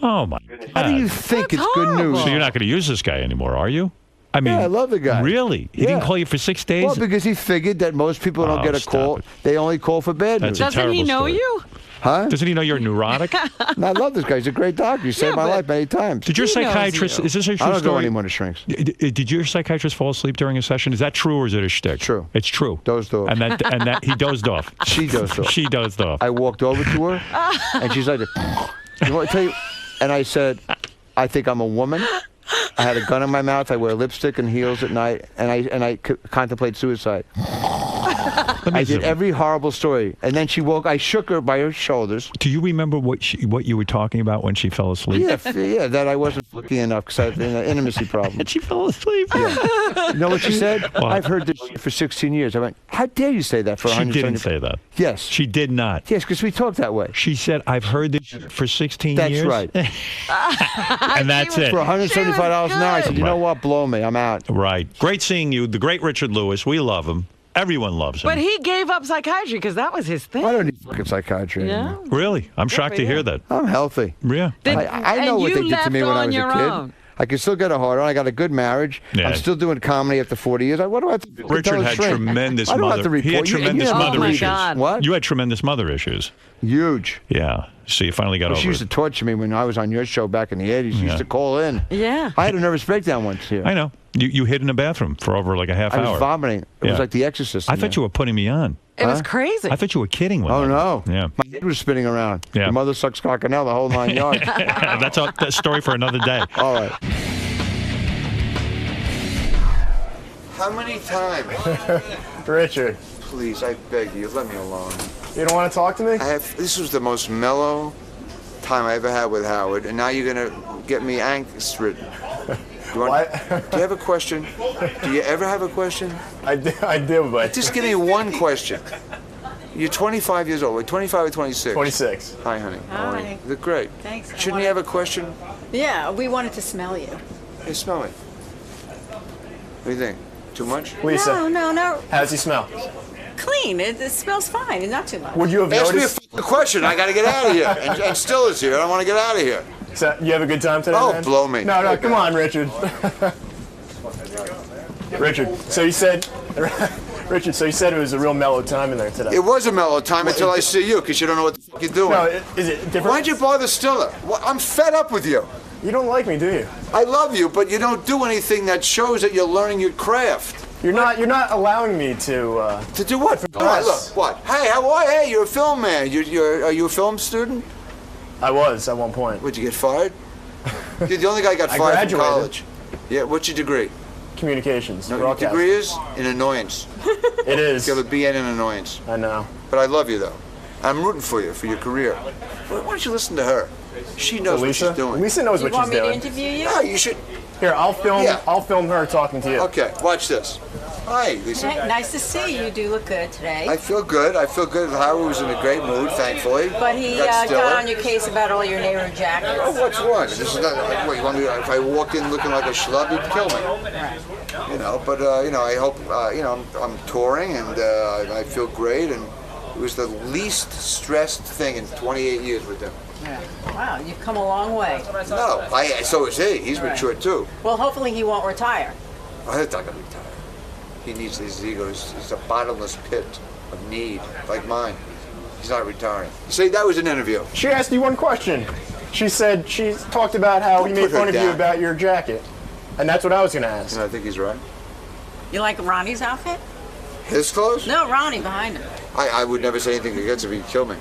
Oh, my How do you God. think That's it's good horrible. news? So you're not going to use this guy anymore, are you? I mean, Yeah, I love the guy. Really? He didn't Yeah. call you for 6 days? Well, because he figured that most people don't Oh, get a stop call. it. They only call for bad That's news. a Doesn't he terrible know story. you? Huh? Doesn't he know you're neurotic? And I love this guy. He's a great doctor. He saved my but- life many times. Did your He knows psychiatrist, you. is this a I true don't go story? anymore to shrinks. Did your psychiatrist fall asleep during a session? Is that true or is it a shtick? True. It's true. Dozed off. And that he dozed off. She dozed off. She dozed off. I walked over to her, and she's like, "You want to tell you?" And I said, "I think I'm a woman." I had a gun in my mouth. I wear lipstick and heels at night, and I contemplate suicide. I did every horrible story, and then she woke. I shook her by her shoulders. Do you remember what you were talking about when she fell asleep? Yeah, that I wasn't looking enough because I had an intimacy problem. And she fell asleep. You know what she said? What? I've heard this shit for 16 years. I went, how dare you say that for She 170? didn't say that. Yes. She did not. Yes, because we talk that way. She said, I've heard this for 16 That's years. right. And that's it. For $175 an hour, I said, you know Right. what? Blow me. I'm out. Right. Great seeing you. The great Richard Lewis. We love him. Everyone loves him. But he gave up psychiatry because that was his thing. I don't need fucking psychiatry Yeah. anymore. Really? I'm shocked for to hear you. that. I'm healthy. Yeah. Did- I know and what you they did to left me when I on was a your kid. own. I can still get a hard on. I got a good marriage. Yeah. I'm still doing comedy after 40 years. What do I have to fucking tell Richard a had shrink? tremendous I don't have mother. to report. He had You- tremendous you know, mother Oh, my issues. God. What? You had tremendous mother issues. Huge. Yeah. So you finally got She over used to it. torture me when I was on your show back in the 80s. She Yeah. used to call in. Yeah. I had a nervous breakdown once here. I know. You hid in a bathroom for over like a half I hour. was vomiting. It Yeah. was like The Exorcist. I in thought there. you were putting me on. It was Huh? crazy. I thought you were kidding with Oh, me. no. Yeah. My head was spinning around. Yeah. Your mother sucks cockinelle, the whole 9 yards. That's a story for another day. All right. How many times? Richard, Please, I beg you, let me alone. you don't want to talk to me? This was the most mellow time I ever had with Howard, and now you're gonna get me angst-ridden. Do you have a question? Do you ever have a question? I do, but Just give me one question. You're 25 years old. Wait, 25 or 26? 26. Hi, honey. How are you? Hi. They're great. Thanks. I Shouldn't you have a question? Yeah, we wanted to smell you. Hey, smell it. What do you think? Too much? Lisa, No. how does he smell? Clean. It smells fine. It's not too much. Would you have Ask me a noticed? fucking question. I gotta get out of here. And Still is here. I want to get out of here. So, you have a good time today, Oh, man? blow me. No, come on, Richard. Richard, so you said, Richard, so you said it was a real mellow time in there today. It was a mellow time until I see you, because you don't know what the fuck you're doing. No, is it different? Why'd you bother Stiller? I'm fed up with you. You don't like me, do you? I love you, but you don't do anything that shows that you're learning your craft. You're not allowing me to. To do what? All right, look, what? Hey, how are you? Hey, you're a film man. Are you a film student? I was at one point. Would you get fired? You're the only guy who got I fired from graduated. college. Yeah, what's your degree? Communications. No, your broadcast. degree is in annoyance. It is. You have a BN in annoyance. I know. But I love you, though. I'm rooting for you, for your career. Why don't you listen to her? She knows what she's Lisa. doing. Lisa knows You what want she's me to doing. interview you? Yeah, you should. Here, I'll film. Yeah. I'll film her talking to you. Okay, watch this. Hi, Lisa. Hey, nice to see you. You do look good today. I feel good. I feel good. Howard was in a great mood, thankfully. But he Got Stiller. got on your case about all your neighbor jackets. Oh, what's wrong? This is not. What, you want me? If I walked in looking like a schlub, you'd kill me. You know. But I hope. I'm touring, and I feel great. And it was the least stressed thing in 28 years with them. Wow, you've come a long way. No, so is he. He's mature too. Well, hopefully he won't retire. I he's not gonna retire. He needs his ego. He's a bottomless pit of need, like mine. He's not retiring. See, that was an interview. She asked you one question. She said she talked about how he Don't made put her fun of you down. about your jacket, and that's what I was gonna ask. And I think he's right. You like Ronnie's outfit? His clothes? No, Ronnie behind him. I would never say anything against him. He'd kill me.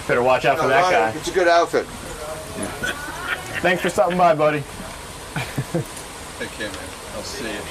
Better watch out for that Ronnie, guy. it's a good outfit. Thanks for stopping by, buddy. Take care, man. I'll see you.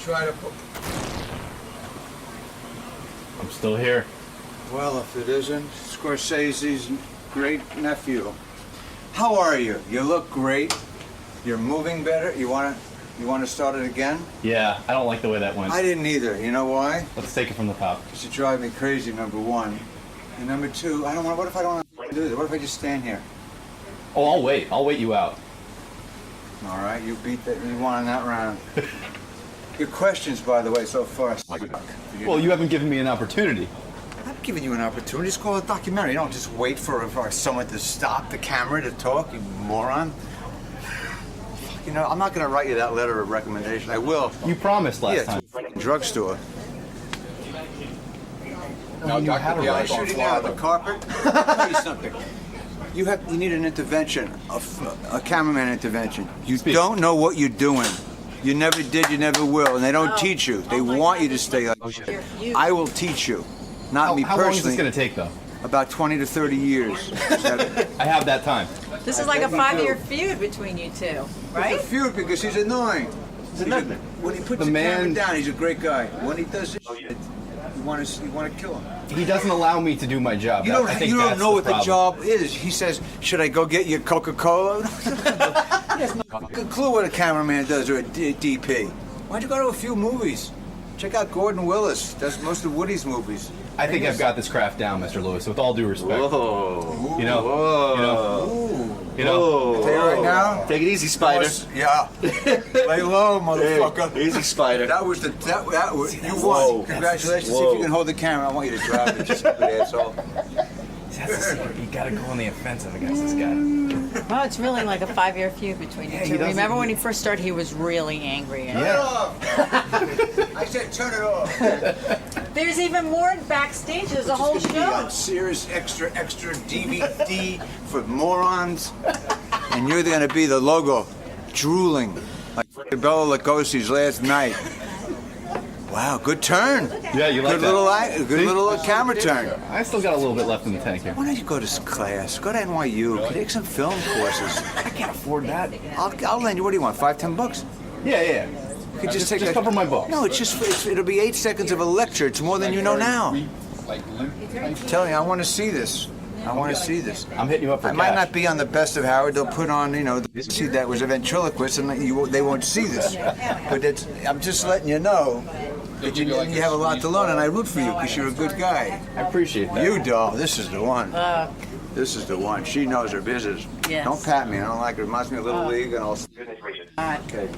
Try to put... I'm still here. Well, if it isn't, Scorsese's great nephew. How are you? You look great. You're moving better. You wanna start it again? Yeah, I don't like the way that went. I didn't either. You know why? Let's take it from the top. Because you drive me crazy, number one. And number two, I don't want. What if I don't want to do this? What if I just stand here? Oh, I'll wait. I'll wait you out. All right, you beat that. You won in that round. Your questions, by the way, so far. Well, you haven't given me an opportunity. I'm giving you an opportunity. It's called a documentary. You don't just wait for someone to stop the camera to talk, you moron. You know, I'm not going to write you that letter of recommendation. I will. You promised last time. Drugstore. No, You Dr. had a Bianco shooting out of the carpet. I'll tell you something. You need an intervention, a cameraman intervention. You don't know what you're doing. You never did, you never will, and they don't teach you. They want you to stay like that. I will teach you, not me How long is personally. this going to take, though? About 20 to 30 years. I have that time. This is like a 5-year feud between you two, right? It's a feud because he's annoying. When he puts the camera down, he's a great guy. When he does this shit, you want to kill him. He doesn't allow me to do my job. You don't know what the job is. He says, "Should I go get you Coca-Cola?" He has no fucking clue what a cameraman does or a DP. Why'd you go to a few movies? Check out Gordon Willis. Does most of Woody's movies. I think I've got this craft down, Mr. Lewis. With all due respect. Whoa. You know. You know. I'll tell you right now. Take it easy, Spider. Yeah. Lay low, motherfucker. Hey, easy, Spider. That was you won. Congratulations. See if you can hold the camera. I want you to drive it. Just a good asshole. That's the secret. You gotta go on the offensive against this guy. Well, it's really like a 5-year feud between you two. Remember when he first started, he was really angry. Turn it off. I said turn it off. There's even more backstage. There's a whole It's gonna be show. on Sears extra DVD for morons, and you're going to be the logo, drooling like Bela Lugosi's last night. Wow, good turn. Yeah, you like good little camera turn. I still got a little bit left in the tank here. Why don't you go to class? Go to NYU. Take some film courses. I can't afford that. I'll lend you. What do you want? $5-10? Yeah. You could Just cover my books. No, it'll be 8 seconds of a lecture. It's more than you know now. I'm telling you, I want to see this. I want to see this. I'm hitting you up for I might not be on the best of Howard. They'll put on, see that was a ventriloquist, and they won't see this. But I'm just letting you know that you have a lot to learn, and I root for you because you're a good guy. I appreciate that. You, doll, this is the one. This is the one. She knows her business. Yes. Don't pat me. I don't like her. It reminds me of Little League and all. Okay.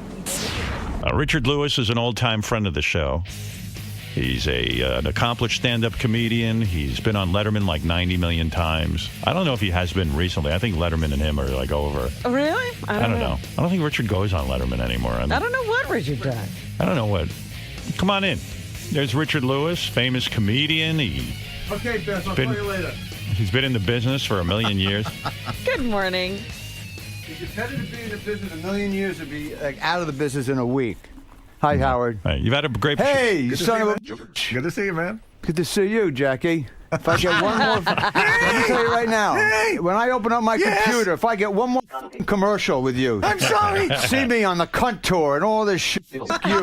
Richard Lewis is an old-time friend of the show. He's an accomplished stand-up comedian. He's been on Letterman like 90 million times. I don't know if he has been recently. I think Letterman and him are like over. Oh, really? I don't know. I don't think Richard goes on Letterman anymore. I don't know what Richard does. I don't know what. Come on in. There's Richard Lewis, famous comedian. Okay, Beth, I'll call you later. He's been in the business for a million years. Good morning. If you're better to be in the business a million years to be like out of the business in a week. Hi, Howard. Right, you've had a great. Hey, you son of a. Good to see you, man. Good to see you, Jackie. If I get one more, let me tell you right now. When I open up my computer, if I get one more commercial with you, I'm sorry. see me on the cunt tour and all this shit. Fuck you.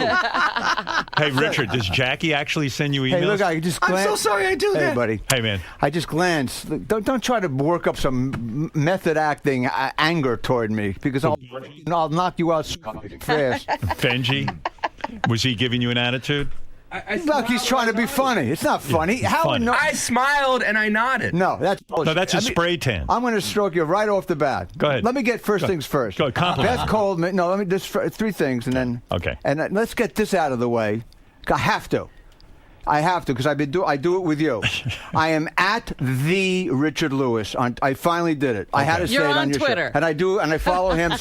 Hey, Richard, does Jackie actually send you emails? Hey, look, I just I'm glanced. so sorry I do Hey, that. buddy. Hey, man. I just glanced. Look, don't try to work up some method acting anger toward me because I'll knock you out fast. Benji, was he giving you an attitude? Look, he's trying to be funny. It's not funny. How funny. no? I smiled and I nodded. No, that's bullshit. No, that's a I mean, spray tan. I'm going to stroke you right off the bat. Go ahead. Let me get first things first. Go ahead, compliment. Beth called me. No, let me just three things and then. Okay. And let's get this out of the way. I have to because I do it with you. I am at the Richard Lewis. I finally did it. I had to say You're it on on your Twitter. show. And I do, and I follow him.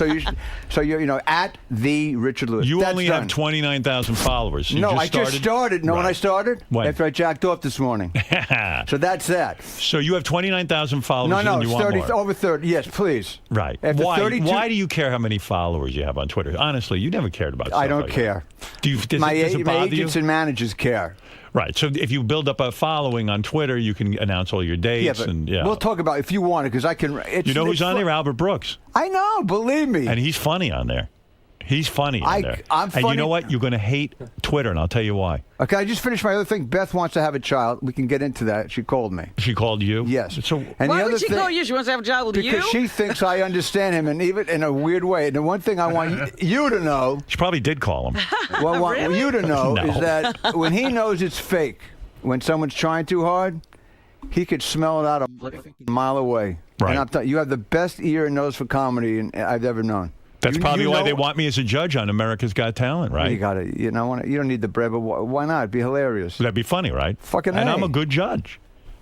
So you're at the Richard Lewis. You That's only done. have 29,000 followers. You No, just I just started. Know when Right. I started? When? After I jacked off this morning. So that's that. So you have 29,000 followers No, and it's you want 30, more. over 30. Yes, please. Right. After Why? 32 Why do you care how many followers you have on Twitter? Honestly, you never cared about stuff I don't like care. That. Do you, does My it bother you? agents and managers care. Right. So if you build up a following on Twitter, you can announce all your dates. Yeah, but and, yeah. we'll talk about if you want it because I can. You know who's on there? Albert Brooks. I know. Believe me. And he's funny on there. He's funny on there. I'm And you funny. know what? You're going to hate Twitter, and I'll tell you why. Okay, I just finished my other thing. Beth wants to have a child. We can get into that. She called me. She called you? Yes. So And Why the other would she thing, call you? She wants to have a job with because you? she thinks I understand him, and even in a weird way. And the one thing I want you to know, she probably did call him. what I want you to know No. is that when he knows it's fake, when someone's trying too hard, he could smell it out a mile away. Right. And I'm telling you, you have the best ear and nose for comedy I've ever known. That's You- probably you why know- they want me as a judge on America's Got Talent, right? You got it. You don't need the bread, but why not? It'd be hilarious. That'd be funny, right? Fucking And A. I'm a good judge.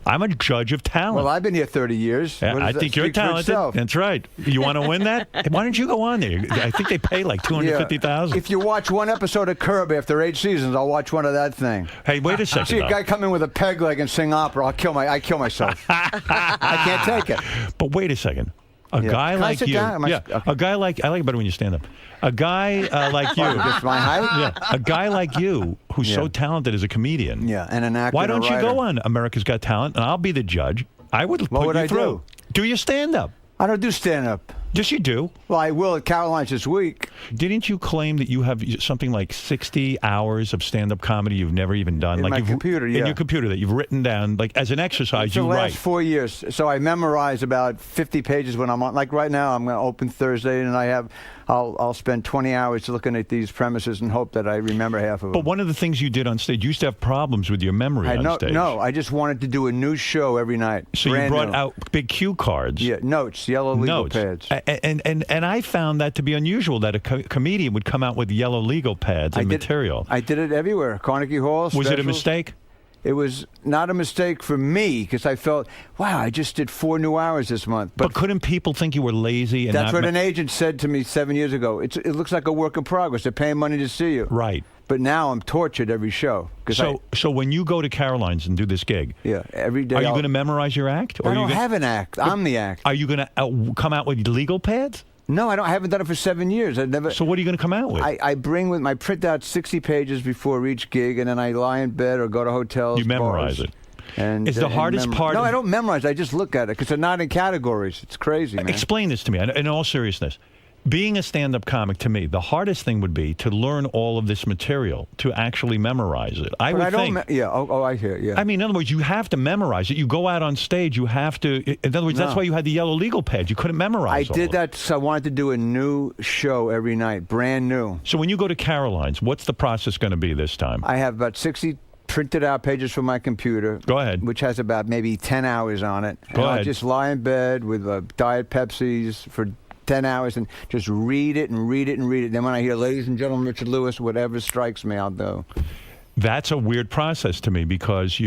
I'm a judge of talent. Well, I've been here 30 years. Yeah, What does I that think you're speak for talented. itself? That's right. You want to win that? Why don't you go on there? I think they pay like $250,000. If you watch one episode of Curb after 8 seasons, I'll watch one of that thing. Hey, wait a second. See a though. guy come in with a peg leg and sing opera, I kill myself. I can't take it. But wait a second. A Yeah. guy Can I like sit you. down? Am I- Yeah. okay. A guy like I like it better when you stand up. A guy like you. Just my height? Yeah. A guy like you who's so Yeah. talented as a comedian. Yeah, and an actor. Why and a don't you go writer. on America's Got Talent and I'll be the judge? I would put would you I through. Do your stand up. I don't do stand up. Yes, you do. Well, I will at Caroline's this week. Didn't you claim that you have something like 60 hours of stand-up comedy you've never even done? In like my you've, computer, In yeah. your computer that you've written down, like as an exercise, It's the you last write. 4 years. So I memorize about 50 pages when I'm on. Like right now, I'm going to open Thursday, and I'll spend 20 hours looking at these premises and hope that I remember half of them. But one of the things you did on stage, you used to have problems with your memory on stage. No, I just wanted to do a new show every night. So you brand brought new. out big cue cards. Yeah, notes, yellow legal Notes. pads. And I found that to be unusual that a comedian would come out with yellow legal pads and material. I did it everywhere. Carnegie Hall. Was it a specials. mistake? It was not a mistake for me because I felt, wow, I just did 4 new hours this month. But couldn't people think you were lazy? And That's not what an agent said to me 7 years ago. It looks like a work in progress. They're paying money to see you. Right. But now I'm tortured every show. So when you go to Caroline's and do this gig, yeah, every day. are you going to memorize your act? Or I are you don't gonna, have an act. I'm the act. Are you going to come out with legal pads? No, I don't. I haven't done it for 7 years. I never. So what are you going to come out with? I bring with my print out 60 pages before each gig, and then I lie in bed or go to hotels. You memorize bars, it. And Is the hardest part No, of- I don't memorize. I just look at it because they're not in categories. It's crazy, man. Explain this to me, in all seriousness. Being a stand-up comic, to me, the hardest thing would be to learn all of this material, to actually memorize it. I But would I don't. think. Yeah. Oh, I hear. Yeah. I mean, in other words, you have to memorize it. You go out on stage, you have to. In other words, that's No. why you had the yellow legal pads. You couldn't memorize. I all did of it. that. So I wanted to do a new show every night, brand new. So when you go to Caroline's, what's the process going to be this time? I have about 60 printed out pages from my computer. Go ahead. Which has about maybe 10 hours on it. Go and ahead. I'll just lie in bed with Diet Pepsis for 10 hours and just read it and read it and read it. Then when I hear, ladies and gentlemen, Richard Lewis, whatever strikes me, I'll do. That's a weird process to me because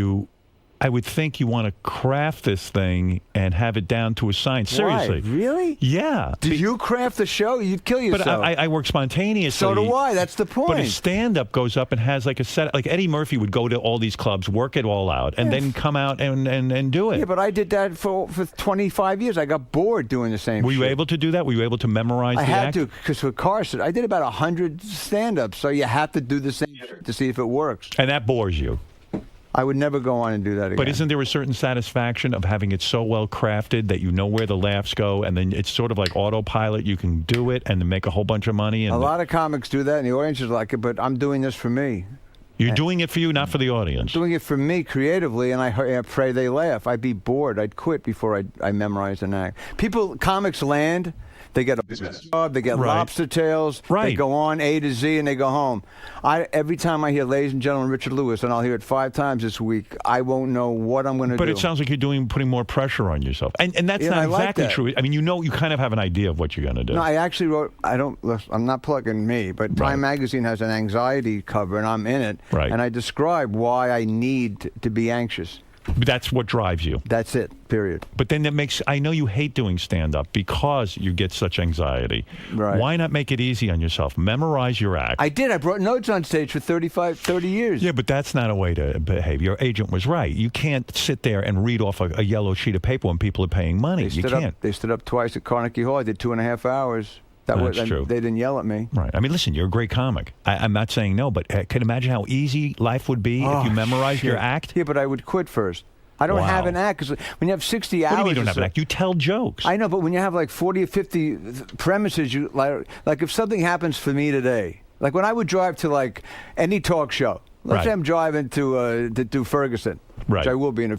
I would think you want to craft this thing and have it down to a science. Seriously. Why? Really? Yeah. Do you craft the show? You'd kill But yourself. I work spontaneously. So do I. That's the point. But a stand-up goes up and has like a set. Like Eddie Murphy would go to all these clubs, work it all out, and then come out and do it. Yeah, but I did that for 25 years. I got bored doing the same Were you shit. able to do that? Were you able to memorize I the had act? to, because with Carson, I did about 100 stand-ups, so you have to do the same shit to see if it works. And that bores you. I would never go on and do that again. But isn't there a certain satisfaction of having it so well crafted that you know where the laughs go, and then it's sort of like autopilot? You can do it and then make a whole bunch of money. And a lot of comics do that, and the audience is like it. But I'm doing this for me. You're doing it for you, not for the audience. I'm doing it for me creatively, and I pray they laugh. I'd be bored. I'd quit before I memorized an act. Comics land. They get a job. They get lobster tails. Right. They go on A to Z, and they go home. Every time I hear "Ladies and Gentlemen, Richard Lewis," and I'll hear it 5 times this week, I won't know what I'm going to do. But it sounds like you're putting more pressure on yourself, and that's not exactly true. I mean, you kind of have an idea of what you're going to do. No, I actually wrote. I'm not plugging me, but Time Magazine has an anxiety cover, and I'm in it. Right. And I describe why I need to be anxious. That's what drives you. That's it, period. But then I know you hate doing stand-up because you get such anxiety. Right. Why not make it easy on yourself? Memorize your act. I did. I brought notes on stage for 30 years. Yeah, but that's not a way to behave. Your agent was right. You can't sit there and read off a yellow sheet of paper when people are paying money. You can't. They stood up twice at Carnegie Hall. I did 2.5 hours. That's true. They didn't yell at me. Right. I mean, listen, you're a great comic. I'm not saying no, but can you imagine how easy life would be if you memorized your act? Yeah, but I would quit first. I don't have an act, because when you have 60 hours... What do you mean you don't have an act? You tell jokes. I know, but when you have like 40 or 50 premises, like if something happens for me today, like when I would drive to like any talk show, let's say I'm driving to do Ferguson, which I will be in a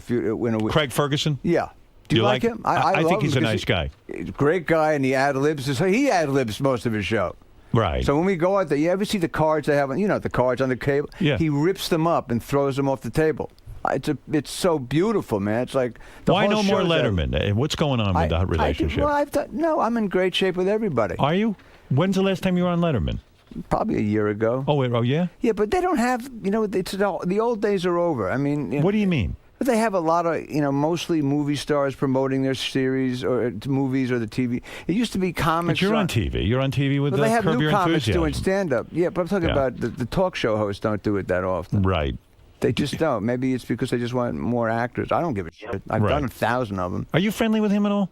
week. Craig Ferguson? Yeah. Do you like him? I love think he's him a nice guy. He's a great guy, and he ad-libs. He ad-libs most of his show. Right. So when we go out there, you ever see the cards they have, the cards on the table? Yeah. He rips them up and throws them off the table. It's so beautiful, man. It's like why no more Letterman? What's going on with that relationship? I'm in great shape with everybody. Are you? When's the last time you were on Letterman? Probably a year ago. Oh yeah? Yeah, but they don't have, the old days are over. I mean... What do you mean? They have a lot of, mostly movie stars promoting their series or movies or the TV. It used to be comics. But you're on TV. You're on TV with they have Curb new Your comics Enthusiasm. doing stand-up. Yeah, but I'm talking about the talk show hosts don't do it that often. Right. They just don't. Maybe it's because they just want more actors. I don't give a shit. I've done 1,000 of them. Are you friendly with him at all?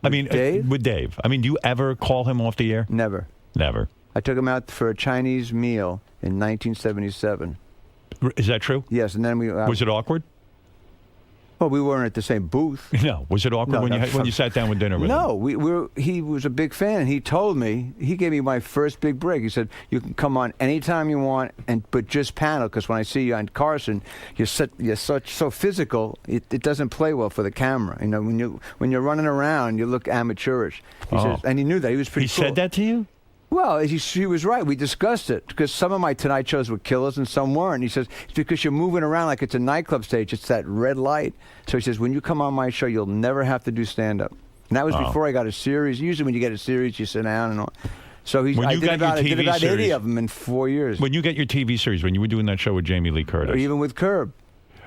I mean, Dave? With Dave. I mean, do you ever call him off the air? Never. Never. I took him out for a Chinese meal in 1977. Is that true? Yes, and then was it awkward? Well, we weren't at the same booth. No. Was it awkward when you sat down with dinner with him? No, he was a big fan. He told me, he gave me my first big break. He said, you can come on anytime you want, but just panel, because when I see you on Carson, you're so physical, it doesn't play well for the camera. When you're running around, you look amateurish. He says, and he knew that. He was pretty cool. He said that to you? Well, he was right. We discussed it because some of my Tonight shows were killers and some weren't. He says, it's because you're moving around like it's a nightclub stage. It's that red light. So he says, when you come on my show, you'll never have to do stand-up. And that was before I got a series. Usually when you get a series, you sit down and all. So I did about 80 of them in 4 years. When you get your TV series, when you were doing that show with Jamie Lee Curtis. Or even with Curb.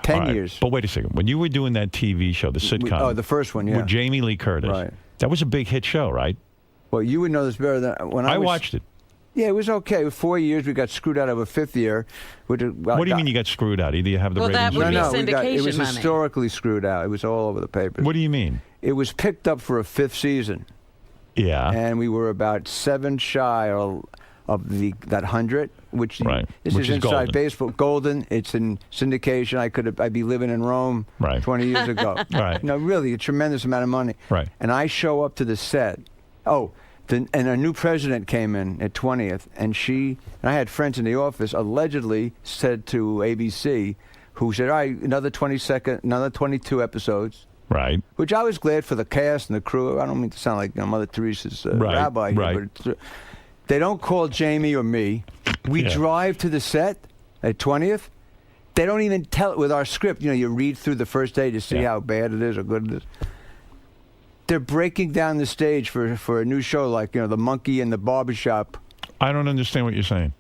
10 years. But wait a second. When you were doing that TV show, the sitcom. The first one, yeah. With Jamie Lee Curtis. Right. That was a big hit show, right? Well, you would know this better than when I watched it. Yeah, it was okay. 4 years, we got screwed out of a fifth year. What do you mean you got screwed out? Either you have the ratings that would be syndication it was money. historically screwed out. It was all over the papers. What do you mean? It was picked up for a 5th season. Yeah. And we were about 7 shy of that 100, which is inside golden. baseball. Golden. It's in syndication. I'd be living in Rome 20 years ago. Right. Really, a tremendous amount of money. Right. And I show up to the set. And a new president came in at 20th, and I had friends in the office, allegedly said to ABC, who said, all right, another 22 episodes. Right. Which I was glad for the cast and the crew. I don't mean to sound like Mother Teresa's rabbi here, but they don't call Jamie or me. We drive to the set at 20th. They don't even tell it with our script. You read through the first day to see how bad it is or good it is. They're breaking down the stage for a new show like, The Monkey and the Barbershop. I don't understand what you're saying.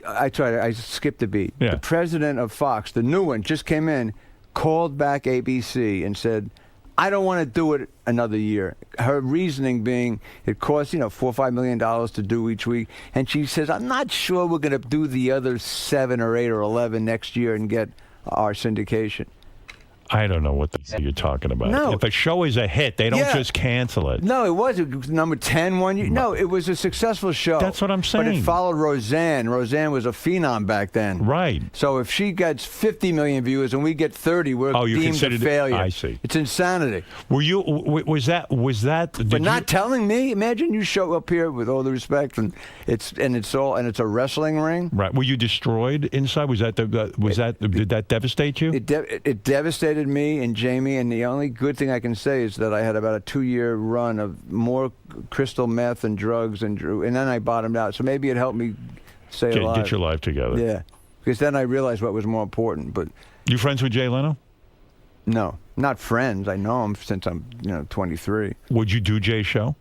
I skipped a beat. Yeah. The president of Fox, the new one, just came in, called back ABC and said, I don't want to do it another year. Her reasoning being it costs, $4 or $5 million to do each week. And she says, I'm not sure we're going to do the other 7 or 8 or 11 next year and get our syndication. I don't know what the hell you're talking about. No. If a show is a hit, they don't Yeah. just cancel it. No, it was number 10 one year. No, it was a successful show. That's what I'm But saying. it followed Roseanne. Roseanne was a phenom back then. Right. So if she gets 50 million viewers and we get 30, we're Oh, you deemed a considered it- failure. I see. It's insanity. Were you? Was that? Did But you, not telling me. Imagine you show up here with all the respect, and it's a wrestling ring. Right. Were you destroyed inside? Was that did that devastate you? It devastated me and Jamie, and the only good thing I can say is that I had about a 2-year run of more crystal meth and drugs and then I bottomed out. So maybe it helped me stay alive. Get your life together. Yeah, because then I realized what was more important. But You friends with Jay Leno? no, not friends. I know him since I'm 23. Would you do Jay's show?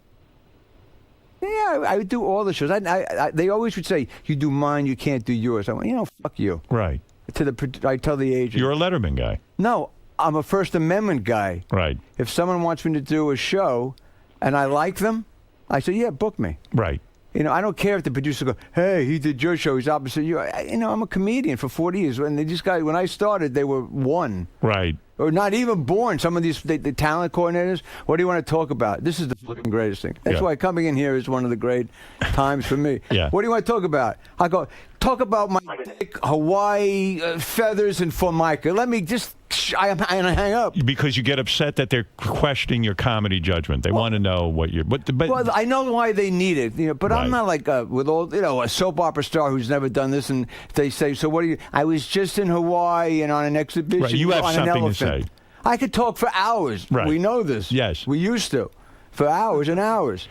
Yeah, I would do all the shows. They always would say, "You do mine, you can't do yours." I went, fuck you. Right. I tell the agent, You're a Letterman guy. no, I'm a First Amendment guy. Right. If someone wants me to do a show, and I like them, I say, yeah, book me. Right. I don't care if the producer goes, hey, he did your show, he's opposite you. I'm a comedian for 40 years. When when I started, they were one. Right. Or not even born. Some of these the talent coordinators, what do you want to talk about? This is the fucking greatest thing. That's Yeah. why coming in here is one of the great times for me. Yeah. What do you want to talk about? I go, talk about my dick, Hawaii, feathers, and Formica. Let me just, I hang up. Because you get upset that they're questioning your comedy judgment. They want to know what you're. But Well, I know why they need it, but Right. I'm not like with all, a soap opera star who's never done this, and they say, so what do you? I was just in Hawaii and on an exhibition. Right, you have on an something to elephant. say. I could talk for hours. Right. We know this. Yes. We used to, for hours and hours.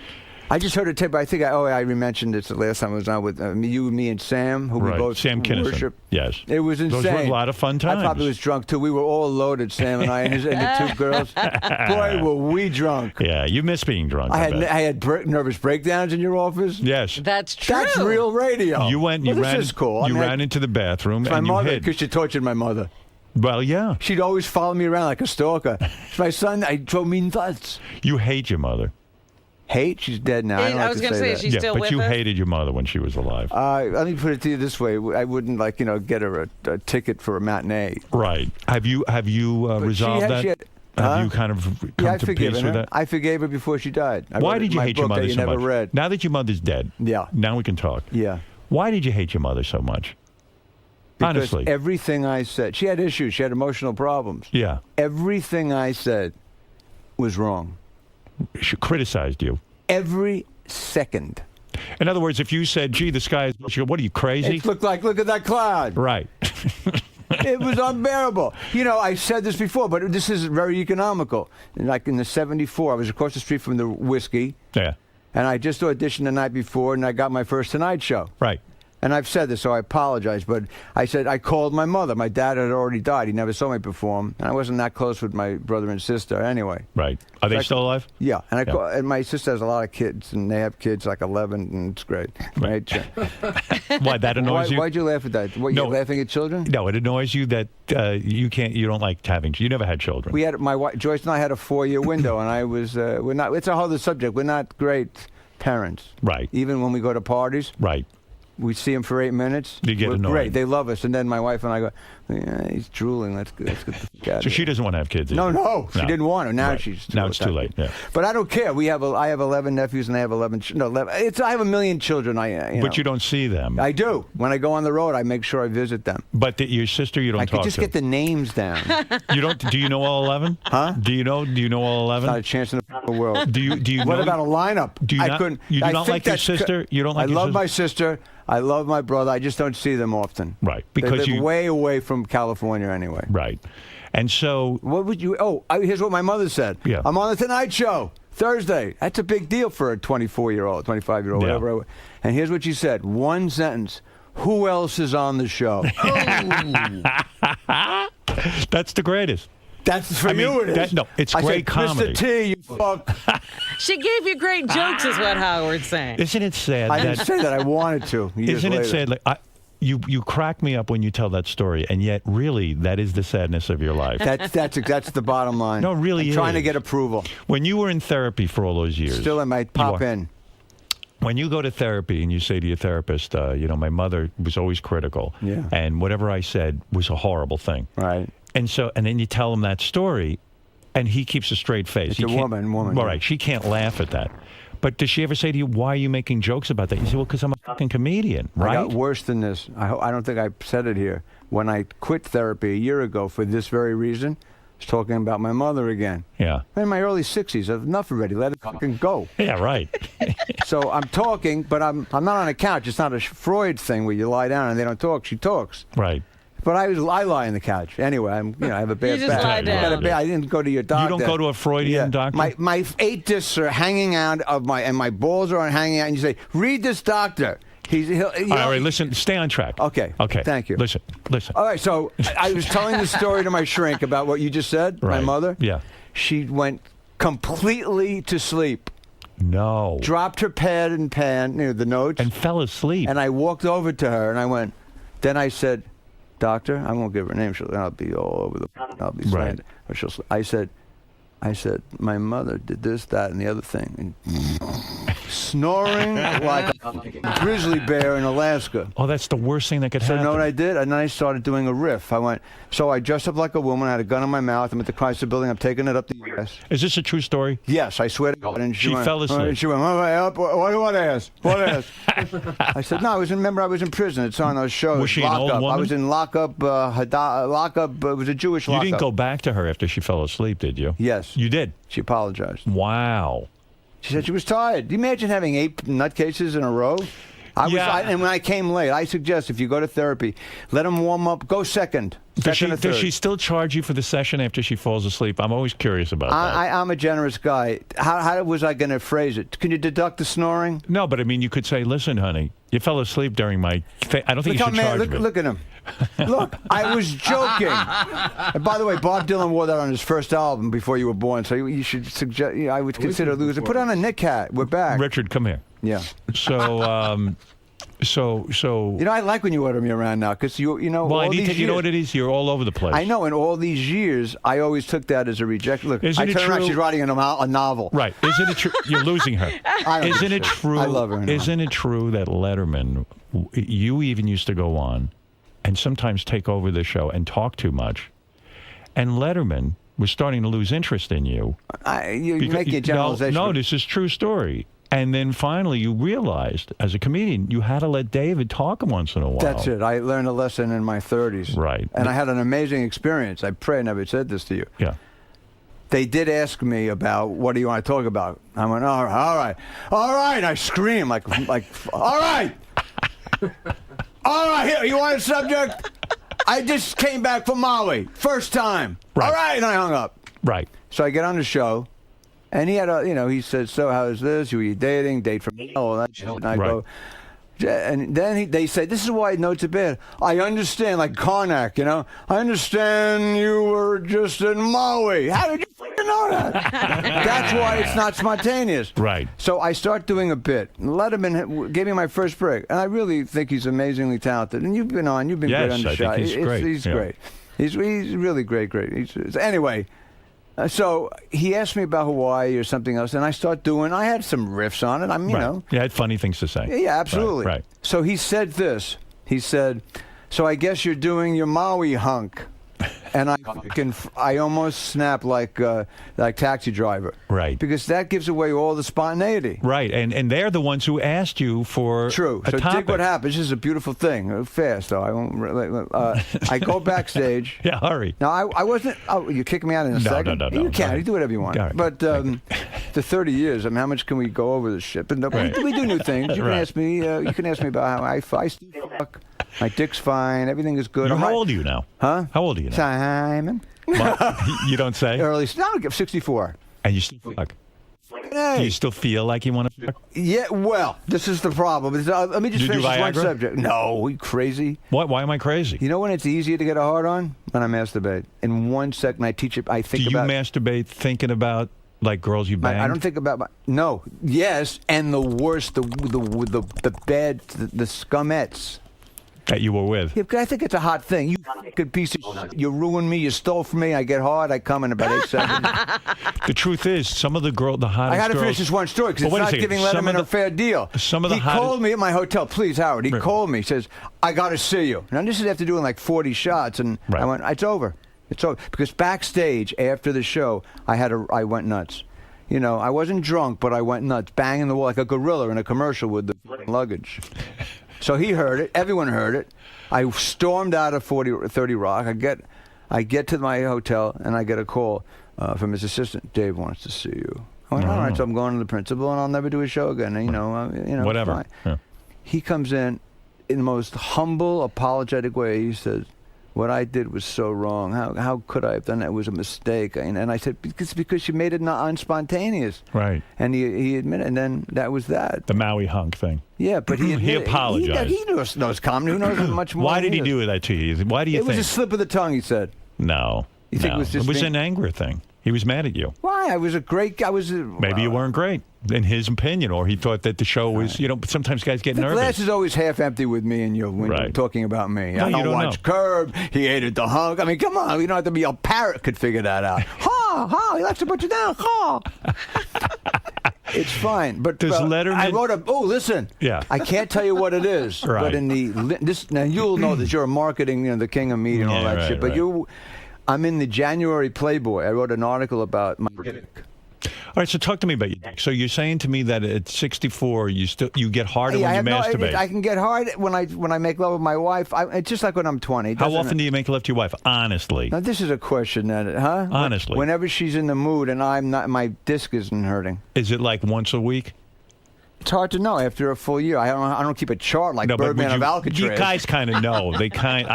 I just heard a tape. I think I mentioned this the last time I was on with you, me, and Sam, who Right. we both Sam Kinison. worship. Yes. It was insane. Those were a lot of fun times. I probably was drunk too. We were all loaded, Sam and I, and the two girls. Boy, were we drunk. Yeah, you miss being drunk. I bet. had nervous breakdowns in your office. Yes. That's true. That's real radio. You went. You Well, ran. This is cool. You ran into the bathroom my and you mother, hid. because she tortured my mother. Well, yeah. She'd always follow me around like a stalker. My son, I drove me nuts. You hate your mother. Hate? She's dead now. I don't I like was to going to say say, that. she's still but with you us? hated your mother when she was alive. Let me put it to you this way: I wouldn't get her a ticket for a matinee. Right. Have you resolved that? Have you kind of come Yeah, I've to peace forgiven with her. that? I forgave her before she died. I Why wrote it did in you my hate your book that mother you so never much? read. Now that your mother's dead. Yeah. Now we can talk. Yeah. Why did you hate your mother so much? Because Honestly. everything I said, she had issues. She had emotional problems. Yeah. Everything I said was wrong. She criticized you. Every second. In other words, if you said, "Gee, the sky is," she go, "What are you crazy?" It looked like, look at that cloud. Right. It was unbearable. I said this before, but this is very economical. Like in the 74, I was across the street from the Whiskey, Yeah. and I just auditioned the night before, and I got my first Tonight Show. Right. And I've said this, so I apologize, but I said I called my mother. My dad had already died. He never saw me perform, and I wasn't that close with my brother and sister anyway. Right. Are they Like- still alive? Yeah, and Yeah. and my sister has a lot of kids, and they have kids like 11, and it's great. Right? Why that annoys you? Why'd you laugh at that? What, No. you're laughing at children? No, it annoys you that you don't like having. You never had children. We had my wife, Joyce and I had a 4-year window, and I was we're not. It's a whole other subject. We're not great parents. Right. Even when we go to parties, Right. we see them for 8 minutes. You get we're annoyed. Great, they love us, and then my wife and I go, yeah, he's drooling. Let's get the fuck out. So she doesn't want to have kids. No, either. no, she didn't want to. Now Right. she's now it's too late. Yeah. But I don't care. I have 11 nephews, and I have 11. No, 11. I have 1 million children. But you don't see them. I do. When I go on the road, I make sure I visit them. But your sister, you don't I talk could just to. get the names down. You don't? Do you know all 11? Huh? Do you know all Not a 11? chance in the world. Do you What know? about a lineup? Do you I not? couldn't. You do I not think like your that's sister? You don't like I your love sister? my sister. I love my brother. I just don't see them often. Right, They because live you- way away from California anyway. Right. And so What would you? Here's what my mother said. Yeah. I'm on the Tonight Show Thursday. That's a big deal for a 24-year-old, 25-year-old, Yeah. whatever. And here's what she said. One sentence. Who else is on the show? that's the greatest. That's for I mean, you. It is. no, it's I great said, comedy. Mr. T, you fuck. She gave you great jokes, is what Howard's saying. Isn't it sad I that? didn't say that. I wanted to. Years Isn't it later. sad? Like, you crack me up when you tell that story, and yet really that is the sadness of your life. That's the bottom line. No, it really I'm trying to is. get approval. When you were in therapy for all those years, Still, I might pop you are. in. When you go to therapy and you say to your therapist, my mother was always critical, Yeah. and whatever I said was a horrible thing. Right. And then you tell him that story, and he keeps a straight face. It's He a can't- woman. All right, she can't laugh at that. But does she ever say to you, why are you making jokes about that? You say, well, because I'm a fucking comedian, I right? got worse than this. I don't think I said it here. When I quit therapy a year ago for this very reason, I was talking about my mother again. Yeah. I'm in my early 60s. I've enough already. Let it fucking go. Yeah, right. So I'm talking, but I'm not on a couch. It's not a Freud thing where you lie down and they don't talk. She talks. Right. But I lie on the couch. Anyway, I have a bad You just back. lie I got a down. bad- I didn't go to your doctor. You don't go to a Freudian doctor? My 8 discs are hanging out and my balls are hanging out. And you say, read this doctor. He'll All right, listen, stay on track. Okay. Okay. Thank you. Listen. All right, so I was telling the story to my shrink about what you just said, my Right. mother. Yeah. She went completely to sleep, No. dropped her pad and pen, the notes, And fell asleep. and I walked over to her and I went, then I said, Doctor, I won't give her name, I'll be all over the, I'll be Right. slandered. I said, my mother did this, that, and the other thing. And snoring like a grizzly bear in Alaska. Oh, that's the worst thing that could So happen. you know what I did? And then I started doing a riff. I went, so I dressed up like a woman. I had a gun in my mouth. I'm at the Chrysler Building. I'm taking it up the U.S. Is this a true story? Yes, I swear to God. And She went, fell asleep. She went, what do you want to ask? What ask? I said, no, I was in prison. It's on those shows. Was she an old Lockup. woman? I was in lockup. Lockup. It was a Jewish You lockup. didn't go back to her after she fell asleep, did you? Yes. You did? She apologized. Wow. She said she was tired. Do you imagine having 8 nutcases in a row? Yeah. And when I came late, I suggest if you go to therapy, let them warm up. Go second. Does Second or third. she still charge you for the session after she falls asleep? I'm always curious about that. I'm a generous guy. How was I going to phrase it? Can you deduct the snoring? No, but I mean, you could say, listen, honey, you fell asleep during my... I don't think you should charge me. Look at him. Look, I was joking. And by the way, Bob Dylan wore that on his first album before you were born, so you should suggest, I would consider losing. Put on a knit hat. We're back. Richard, come here. Yeah. So, so... I like when you order me around now, because Well, all I need these to... You know years- what it is? You're all over the place. I know, in all these years, I always took that as a rejection. Look, Isn't I it turn around, true- she's writing a novel. Right. Isn't it true? You're losing her. I don't Isn't know. it true? I love her. Isn't it true that Letterman, you even used to go on and sometimes take over the show and talk too much, and Letterman was starting to lose interest in you? You're making a generalization. No, this is true story. And then finally you realized, as a comedian, you had to let David talk once in a while. That's it. I learned a lesson in my 30s. Right. And I had an amazing experience. I pray I never said this to you. Yeah. They did ask me about, what do you want to talk about? I went, all right. I scream like, all right. All right, here, you want a subject? I just came back from Maui. First time. Right. All right, and I hung up. Right. So I get on the show, and he had he said, so how's this? Who are you dating? Date from all that shit. And I go, and then they say, this is why notes are bad. I understand, like Karnak, I understand you were just in Maui. How did you fucking know that? That's why it's not spontaneous. Right. So I start doing a bit. Letterman gave me my first break, and I really think he's amazingly talented. And you've been great Yes, on the I show. think he's great. He's Yeah. great. He's really great. Anyway. So he asked me about Hawaii or something else, and I had some riffs on it. You had funny things to say. Yeah, absolutely. Right. So he said this. He said, so I guess you're doing your Maui hunk. And I almost snapped like Taxi Driver. Right. Because that gives away all the spontaneity. Right, and they're the ones who asked you for True. a So topic. dig what happens. This is a beautiful thing. Fast, though. I won't. I go backstage. Yeah, hurry. Now, I wasn't. Oh, you kick me out in a second? No. You can. Right. You do whatever you want. All right. But the 30 years, I mean, how much can we go over this shit? But no, Right. we do new things. You can Right. ask me. You can ask me about how I still fuck. My dick's fine. Everything is good. How old are you now? Huh? How old are you now? Simon. You don't say? Early. No, I'm 64. And you still fuck? Hey. Do you still feel like you want to fuck? Yeah, well, this is the problem. Let me just You do finish this one Viagra? subject. No, are you crazy? What? Why am I crazy? You know when it's easier to get a hard on? When I masturbate. In 1 second, I teach it. I think Do you about. masturbate thinking about like girls you banged? I don't think about no. Yes, and the worst, the bad, the scumettes. that you were with. Yeah, 'cause I think it's a hot thing. You good piece of shit. You ruined me. You stole from me. I get hard. I come in about 8 seconds. The truth is, some of the hottest I got to girls. finish this one story because Well, it's wait a not second. giving Some Letterman of a fair deal. some of the he hottest- called me at my hotel. Please, Howard. He Right. called me. He says, I got to see you. Now, this is after doing like 40 shots. And Right. I went, it's over. It's over. Because backstage after the show, I went nuts. You know, I wasn't drunk, but I went nuts, banging the wall like a gorilla in a commercial with the luggage. So he heard it. Everyone heard it. I stormed out of 30 Rock. I get to my hotel, and I get a call from his assistant. Dave wants to see you. I went, all right, so I'm going to the principal, and I'll never do a show again. And, you know, whatever. Fine. Yeah. He comes in the most humble, apologetic way. He says, what I did was so wrong. How could I have done that? It was a mistake. And I said, because you made it not unspontaneous. Right. And he admitted, and then that was that. The Maui hunk thing. Yeah, but he admitted, apologized. He knows comedy. Who knows much more? Why did he do that to you? Why do you think? It was a slip of the tongue, he said. No. You think it was just an anger thing. He was mad at you. Why? I was a great guy. Maybe you weren't great, in his opinion, or he thought that the show was, you know, sometimes guys get nervous. The glass is always half empty with me and you when you're talking about me. No, I don't watch Curb. He hated the hunk. I mean, come on. You don't have to be a parrot could figure that out. He likes to put you down. It's fine. But does Letterman... I wrote listen. Yeah. I can't tell you what it is. Right. But in now you'll know this. You're marketing, the king of media and all that shit. But I'm in the January Playboy. I wrote an article about my dick. All right, so talk to me about your dick. So you're saying to me that at 64, you get harder when you masturbate. I can get hard when I make love with my wife. It's just like when I'm 20. How often do you make love to your wife? Honestly. Now this is a question, huh? Honestly. Whenever she's in the mood and I'm not, my disc isn't hurting. Is it like once a week? It's hard to know after a full year. I don't keep a chart like Birdman of Alcatraz. You guys kind of know. I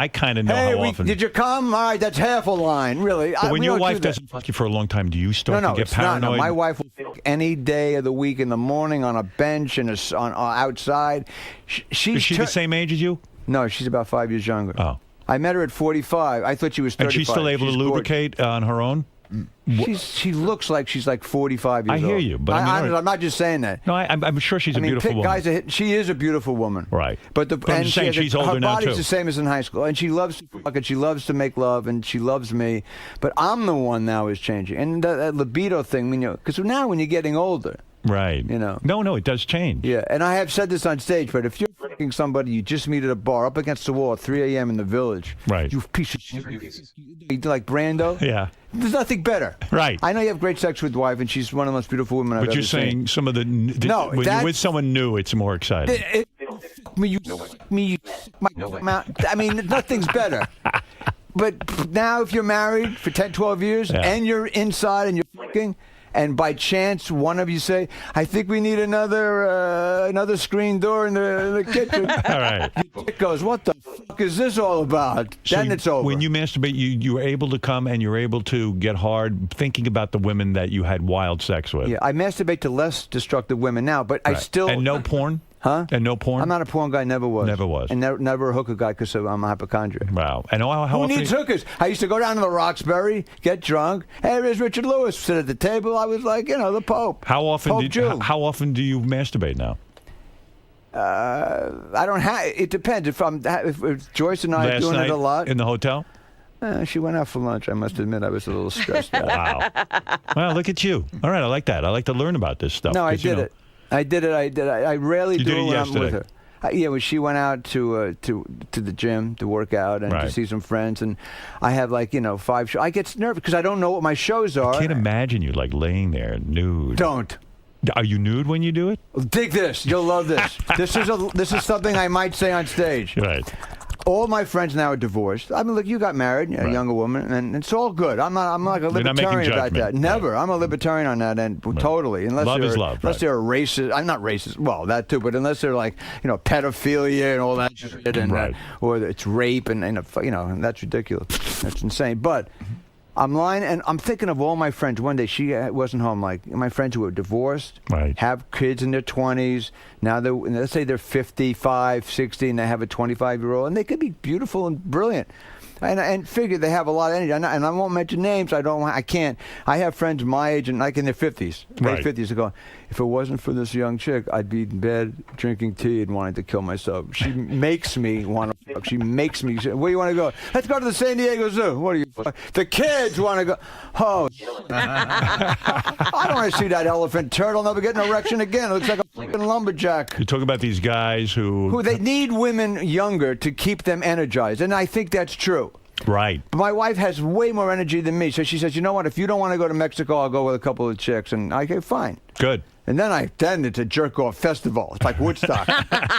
kind of know how often. Did you come? All right, that's half a line, really. But when your wife doesn't fuck you for a long time, do you start to get paranoid? No, my wife will fuck any day of the week in the morning on a bench and outside. Is she the same age as you? No, she's about 5 years younger. Oh. I met her at 45. I thought she was 35. And she's still able to lubricate on her own? She looks like she's like 45 years old. I hear you, but I'm not just saying that. No, I'm sure she's a beautiful woman. She is a beautiful woman. Right. But I'm just saying she's older now, too. Her body's the same as in high school, and she loves to fuck, and she loves to make love, and she loves me. But I'm the one now is changing. And that libido thing, because now when you're getting older. Right. No, it does change. Yeah, and I have said this on stage, but if you're fucking somebody you just meet at a bar up against the wall at 3 a.m. in the Village, right? You piece of shit. Like Brando? Yeah. There's nothing better. Right. I know you have great sex with your wife, and she's one of the most beautiful women I've ever seen. But you're saying some of the... No, when you're with someone new, it's more exciting. You I mean, nothing's better. But now if you're married for 10, 12 years, and you're inside and you're fucking... And by chance, one of you say, I think we need another screen door in the kitchen. All right. It goes, what the fuck is this all about? So then it's over. When you masturbate, you're able to come and you're able to get hard thinking about the women that you had wild sex with. Yeah, I masturbate to less destructive women now, but I still... And no porn? Huh? And no porn? I'm not a porn guy, never was. Never was. And never a hooker guy because I'm a hypochondriac. Wow. And how Who often needs hookers? I used to go down to the Roxbury, get drunk. Hey, there's Richard Lewis. Sit at the table. I was like, the Pope. How often how often do you masturbate now? I don't have... It depends. If Joyce and I are doing it a lot... In the hotel? She went out for lunch. I must admit, I was a little stressed out. Wow. Well, look at you. All right, I like that. I like to learn about this stuff. No, I did it. I rarely do it when I'm with her. When she went out to the gym to work out and to see some friends, and I have 5 shows. I get nervous because I don't know what my shows are. I can't imagine you laying there nude. Don't. Are you nude when you do it? Dig this. You'll love this. This is something I might say on stage. Right. All my friends now are divorced. I mean, look, you got married, a younger woman, and it's all good. I'm like a libertarian about that. Never. Right. I'm a libertarian on that end, totally. Unless love is love. Unless they're a racist. I'm not racist. Well, that too. But unless they're pedophilia and all that shit, and or it's rape, and that's ridiculous. That's insane. But I'm lying, and I'm thinking of all my friends. One day she wasn't home. Like my friends who are divorced, have kids in their 20s. Now let's say they're 55, 60, and they have a 25-year-old, and they could be beautiful and brilliant. And figure they have a lot of energy. And I won't mention names. I can't. I have friends my age and in their 50s, late 50s, who go, if it wasn't for this young chick, I'd be in bed drinking tea and wanting to kill myself. She makes me want to fuck. She makes me. Where do you want to go? Let's go to the San Diego Zoo. What are you? The kids want to go. Oh, I don't want to see that elephant turtle never get an erection again. It looks like a fucking lumberjack. You talk about these guys who they need women younger to keep them energized, and I think that's true. Right. But my wife has way more energy than me, so she says, you know what? If you don't want to go to Mexico, I'll go with a couple of chicks. And I go, fine. Good. And then it's a jerk-off festival. It's like Woodstock.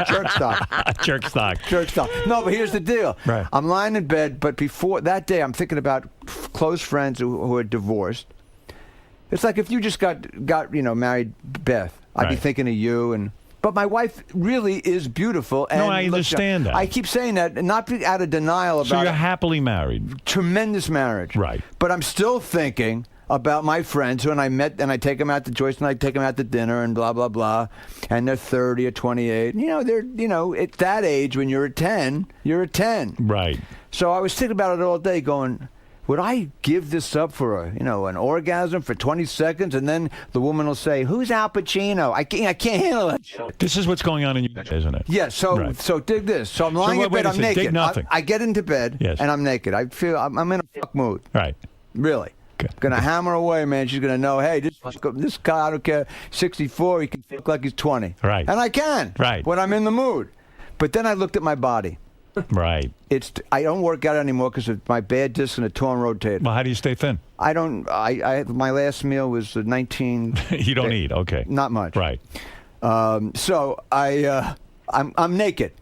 Jerk stock. No, but here's the deal. Right. I'm lying in bed, but before that day, I'm thinking about close friends who are divorced. It's like if you just got married Beth, I'd be Right. thinking of you. But my wife really is beautiful. And No, I understand that. I keep saying that, not out of denial about So you're happily married. tremendous marriage. Right. But I'm still thinking about my friends who I met, and I take them out to Joyce, and I take them out to dinner, and blah blah blah, and they're 30 or 28. They're at that age when you're a 10, you're a 10. Right. So I was thinking about it all day, going, would I give this up for an orgasm for 20 seconds, and then the woman will say, "Who's Al Pacino?" I can't handle it. This is what's going on in your head, isn't it? Yeah. So Right. so dig this. So I'm lying wait in bed. a I'm second, dig naked. nothing. I get into bed, Yes. and I'm naked. I feel I'm in a fuck mood. Right. Really. Okay. Gonna hammer away, man. She's gonna know, hey, this guy, I don't care, 64, he can look like he's 20. Right. And I can. Right. When I'm in the mood. But then I looked at my body. Right. I don't work out anymore because of my bad disc and a torn rotator. Well, how do you stay thin? I don't. My last meal was 19. You don't eat. Okay. Not much. Right. So I'm naked,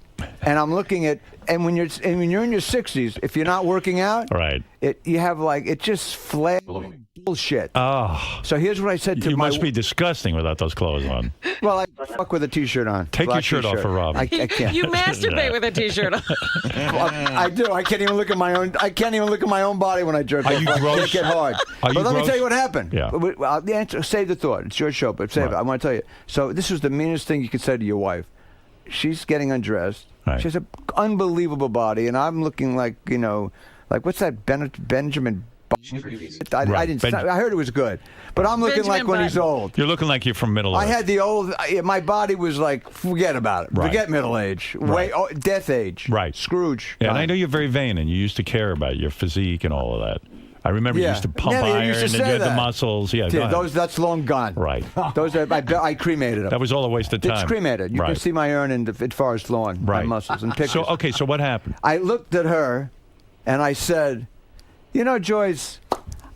and I'm looking at. And when you're in your 60s, if you're not working out, Right. you have it just flat bullshit. Oh. So here's what I said to You my. must be disgusting without those clothes on. Well, I fuck with a t-shirt on. Take your Black shirt off t-shirt. for Rob. I can't. You masturbate with a T-shirt on. I do. I can't even look at my own. I can't even look at my own body when I jerk Are off. you I gross? can't get hard. Are But you let me gross? tell you what happened. Yeah. The answer. Save the thought. It's your show, but save it. Right. I want to tell you. So this was the meanest thing you could say to your wife. She's getting undressed. Right. She has an unbelievable body, and I'm looking like what's that Benjamin? I didn't. I heard it was good, but I'm looking Benjamin like when he's Button. old. You're looking like you're from Middle I Earth. had the old. My body was like, forget about it. Right. Forget middle age. Right. Death age. Right. Scrooge. Yeah, and I know you're very vain, and you used to care about your physique and all of that. I remember you Yeah. used to pump Yeah, you iron, used to and you say had the that. muscles. Yeah, go Yeah, ahead. that's long gone. Right. Those are, I cremated them. That was all a waste of time. It's cremated. You right. can see my urn at Forest Lawn. My Right. muscles and pictures. So what happened? I looked at her, and I said, Joyce,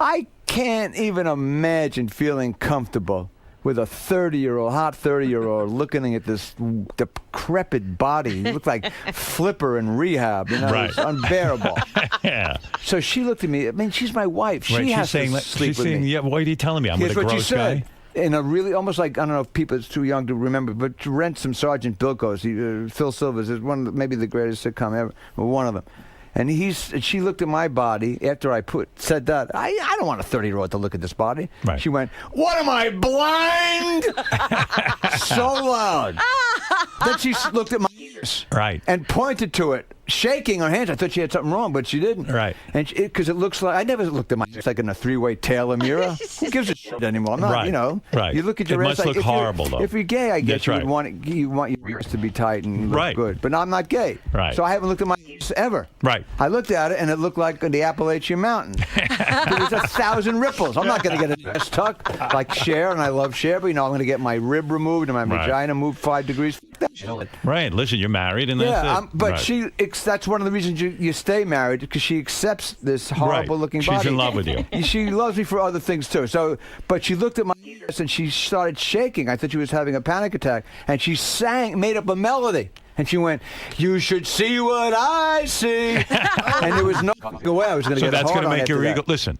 I can't even imagine feeling comfortable with a 30-year-old, hot 30-year-old looking at this decrepit body. He looked like Flipper in rehab. Right. It's unbearable. Yeah. So she looked at me. I mean, she's my wife. She Right. has She's saying, to sleep she's with saying, me. yeah, why are you telling me I'm Here's with a what you gross said. guy? In a really, almost like, I don't know if people, it's too young to remember, but to rent some Sergeant Bilko's. Phil Silvers is maybe the greatest sitcom ever, or one of them. And she looked at my body after I said that. I don't want a 30-year-old to look at this body. Right. She went, "What am I, blind?" So loud. Then she looked at my ears. Right. And pointed to it, shaking her hands. I thought she had something wrong, but she didn't. Right. And because it looks like, I never looked at my ears like in a three-way Taylor mirror. Who gives a shit anymore? I'm not, Right. Right. You look at your It ass must like, look horrible, though. If you're gay, I guess That's right. you want your ears to be tight and look Right. good. But I'm not gay. Right. So I haven't looked at my ears ever. Right. I looked at it, and it looked like the Appalachian Mountains. There was 1,000 ripples. I'm not going to get a dress tuck like Cher, and I love Cher, but I'm going to get my rib removed and my Right. vagina moved 5 degrees. Right. Listen, you're married, and that's Yeah, it. but Right. that's one of the reasons you stay married, because she accepts this horrible-looking She's body. in love with you. She loves me for other things, too. But she looked at my ears, and she started shaking. I thought she was having a panic attack. And she made up a melody. And she went, "You should see what I see." And there was no way I was going to So get that's going to make your ego. Listen.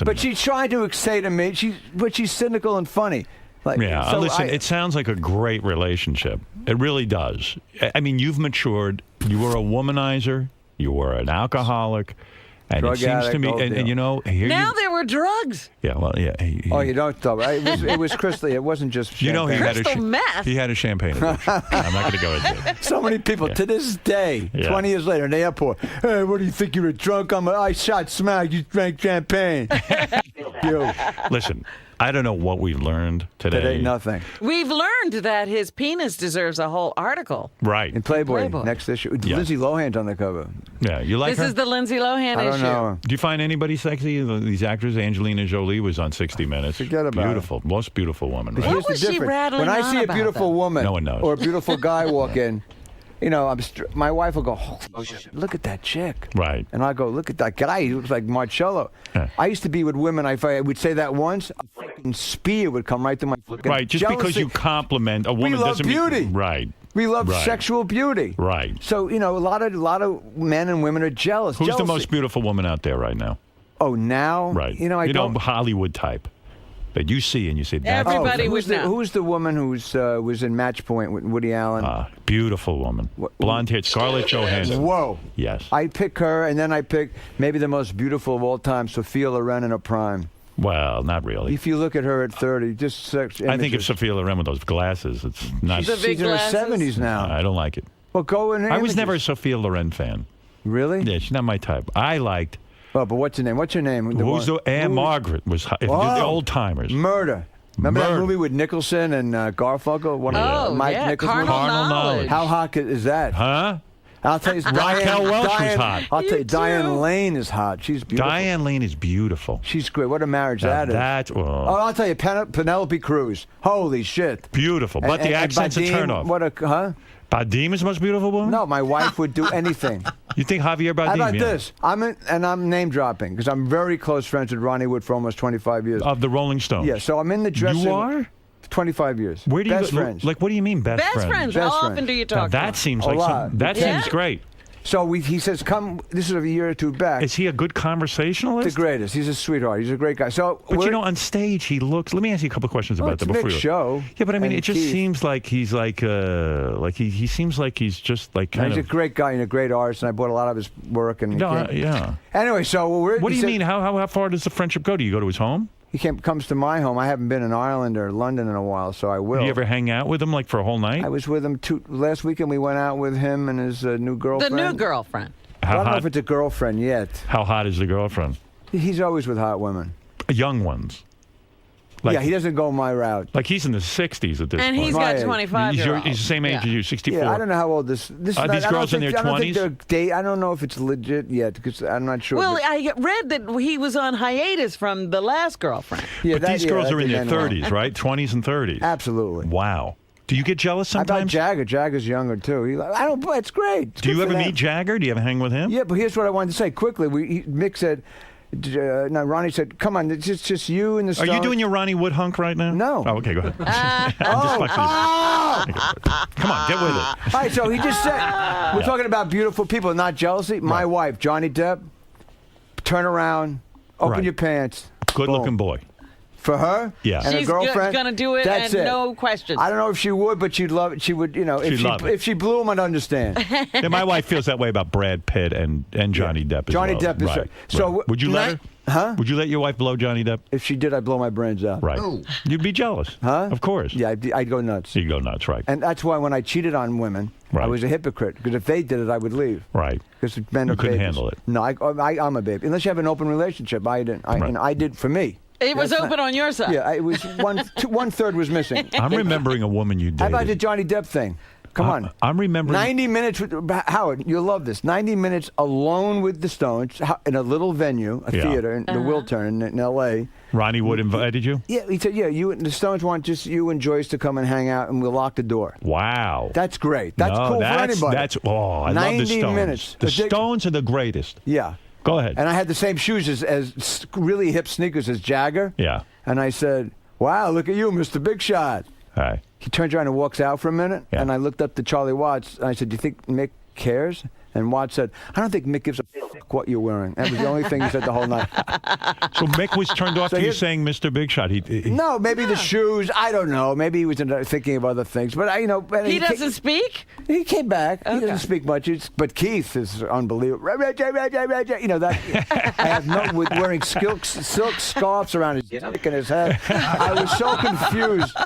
But she tried to say to me, but she's cynical and funny. Like, Yeah, so listen, it sounds like a great relationship. It really does. I mean, you've matured. You were a womanizer. You were an alcoholic. And Drug it seems to addict, me, whole and deal. you know, here Now you, there were drugs. yeah, well, yeah. Oh, you don't stop. It was crystal. It wasn't just You know, he champagne. had Crystal meth. he had a champagne addiction. I'm not going to go into it. So many people to this day, Yeah. 20 years later, in the airport. Hey, what do you think? You're a drunk? I shot smack. You drank champagne. You. Listen, I don't know what we've learned today. That ain't nothing. We've learned that his penis deserves a whole article. Right. In Playboy, Playboy. next issue. Yeah. Lindsay Lohan's on the cover. Yeah, you like This her? is the Lindsay Lohan I issue. don't know. Do you find anybody sexy? These actors, Angelina Jolie was on 60 Minutes. Forget about beautiful, most beautiful woman. Right? Here's was the she difference. rattling When I on see a about, beautiful though? woman No one knows. or a beautiful guy walk in, you know, my wife will go, oh, shit, look at that chick. Right. And I go, look at that guy. He looks like Marcello. Yeah. I used to be with women. If I would say that once, a fucking spear would come right through my fucking Right. Just because jealousy. you compliment a woman love doesn't beauty. mean right. We love Right. sexual beauty. Right. So, you know, a lot of men and women are jealous. Who's the Jealousy. most beautiful woman out there right now? Oh, now? Right. You know, I don't. Hollywood type that you see and you say that's Everybody who's would the, know. Who's the woman who's was in Match Point with Woody Allen? beautiful woman, blonde haired, Scarlett Johansson. Whoa. Yes. I pick her, and then I pick maybe the most beautiful of all time, Sophia Loren in her prime. Well, not really. If you look at her at 30, just sex I think of images. Sophia Loren with those glasses. It's not. The big She's in her glasses. 70s now. I don't like it. Well, go in her I was images. never a Sophia Loren fan. Really? Yeah, she's not my type. I liked. Oh, but what's her name? What's her name? Who's the Anne Margaret was the old timers. Murder. Remember that Murder. movie with Nicholson and Garfunkel? One Oh, of Mike yeah, Nicholson. Carnal Knowledge. How hot is that? Huh? I'll tell you, Raquel Welch was Diane, hot. I'll tell you, You Diane too. Lane is hot. She's beautiful. Diane Lane is beautiful. She's great. What a marriage Now that is. that- Oh, I'll tell you, Penelope Cruz. Holy shit. Beautiful. But the accent's a Bardem, turnoff. What a, huh? Bardem is the most beautiful woman? No, my wife would do anything. You think Javier Bardem? How about yeah. this? I'm name dropping because I'm very close friends with Ronnie Wood for almost 25 years. Of the Rolling Stones? Yeah, so I'm in the dressing You are? 25 years. Where do you Best go? friends. Like, what do you mean best, Best friends. Best How friends. often do you Now, talk to that them? seems A like lot. that Yeah. seems great. So he says, come, this is a year or two back. Is he a good conversationalist? the greatest. He's a sweetheart. He's a great guy. So, But we're- you know, on stage he looks. Let me ask you a couple of questions about it's that a before mixed you. show. Yeah, but I mean, And it just Keith. seems like he's like he seems like he's just like kind he's a of. great guy and a great artist, and I bought a lot of his work. And he No, came- yeah. Anyway, so we're. What do he you said- mean? How far does the friendship go? Do you go to his home? He comes to my home. I haven't been in Ireland or London in a while, so I will. Do you ever hang out with him like for a whole night? I was with him last weekend. We went out with him and his new The girlfriend. new girlfriend. I How don't know hot? if it's a girlfriend yet. How hot is the girlfriend? He's always with hot women. Young ones. Like, yeah, he doesn't go my route. like he's in the 60s at this And point. he's My got age. 25 He's, year he's the same age as you, 64. Yeah, I don't know how old this. Are these girls in their I don't think 20s? I don't know if it's legit yet because I'm not sure. Well, but- I read that he was on hiatus from the last girlfriend. yeah, But that- these yeah, girls that are in their didn't end well. 30s, right? 20s and 30s. Absolutely. Wow. Do you get jealous How about sometimes? Jagger? Jagger's younger too. I don't. It's great. It's Do you good ever for meet them. Jagger? Do you ever hang with him? Yeah, but here's what I wanted to say quickly. Mick said, no, Ronnie said, "Come on, it's just you and the Are Stones." you doing your Ronnie Wood hunk right now? No. Oh, okay, go ahead. I'm just fucking with you. Come on, get with it. All right, so he just said, we're talking about beautiful people, not jealousy. My wife, Johnny Depp, turn around, open Right. your pants. Good-looking boy. For her? Yeah. And She's her girlfriend? gonna do it That's and it. no questions. I don't know if she would, but she'd love it. She would, She'd love it. if she blew him, I'd understand. Yeah, my wife feels that way about Brad Pitt and Johnny Depp as Johnny well. Depp is right. so. Right. Would you let her? Huh? Would you let your wife blow Johnny Depp? If she did, I'd blow my brains out. Right. You'd be jealous. Huh? Of course. Yeah, I'd go nuts. You go nuts, right? And that's why when I cheated on women, I Right. was a hypocrite. Because if they did it, I would leave. Right. Because men You are couldn't babies. handle it. No, I'm a baby. Unless you have an open relationship, I didn't. Right. And I did for me. It was That's open not- on your side. Yeah, it was one third was missing. I'm remembering a woman you dated. How about the Johnny Depp thing? Come on. I'm remembering. 90 minutes with Howard. You'll love this. 90 minutes alone with the Stones in a little venue, a Yeah. theater in the Wiltern in L.A. Ronnie Wood invited you? Yeah, he said, "Yeah, the Stones want just you and Joyce to come and hang out, and we'll lock the door." Wow. That's great. That's No, cool that's, for anybody. That's, oh, I love the 90 Stones. minutes. The But they- Stones are the greatest. Yeah. Go ahead. And I had the same shoes as really hip sneakers as Jagger. Yeah. And I said, "Wow, look at you, Mr. Big Shot." Hi. He turns around and walks out for a minute, Yeah. and I looked up to Charlie Watts, and I said, "Do you think Mick cares?" And Watts said, "I don't think Mick gives a fuck what you're wearing." That was the only thing he said the whole night. So Mick was turned off So to you here's- saying Mr. Big Shot. He No, maybe the shoes. I don't know. Maybe he was thinking of other things. But but He doesn't speak? He came back. He Okay. doesn't speak much. But Keith is unbelievable. You know that. I have with wearing silk scarves around his neck and his head. I was so confused.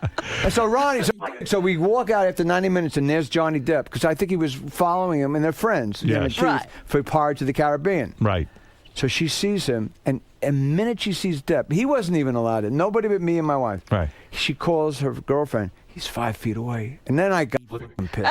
And so Ronnie, so we walk out after 90 minutes, and there's Johnny Depp because I think he was following him, and they're friends. him and Yes. Keith, Right. for Pirates of the Caribbean. Right. So she sees him, and a minute she sees Depp, he wasn't even allowed in. Nobody but me and my wife. Right. She calls her girlfriend. He's 5 feet away. And then I got fucking pissed.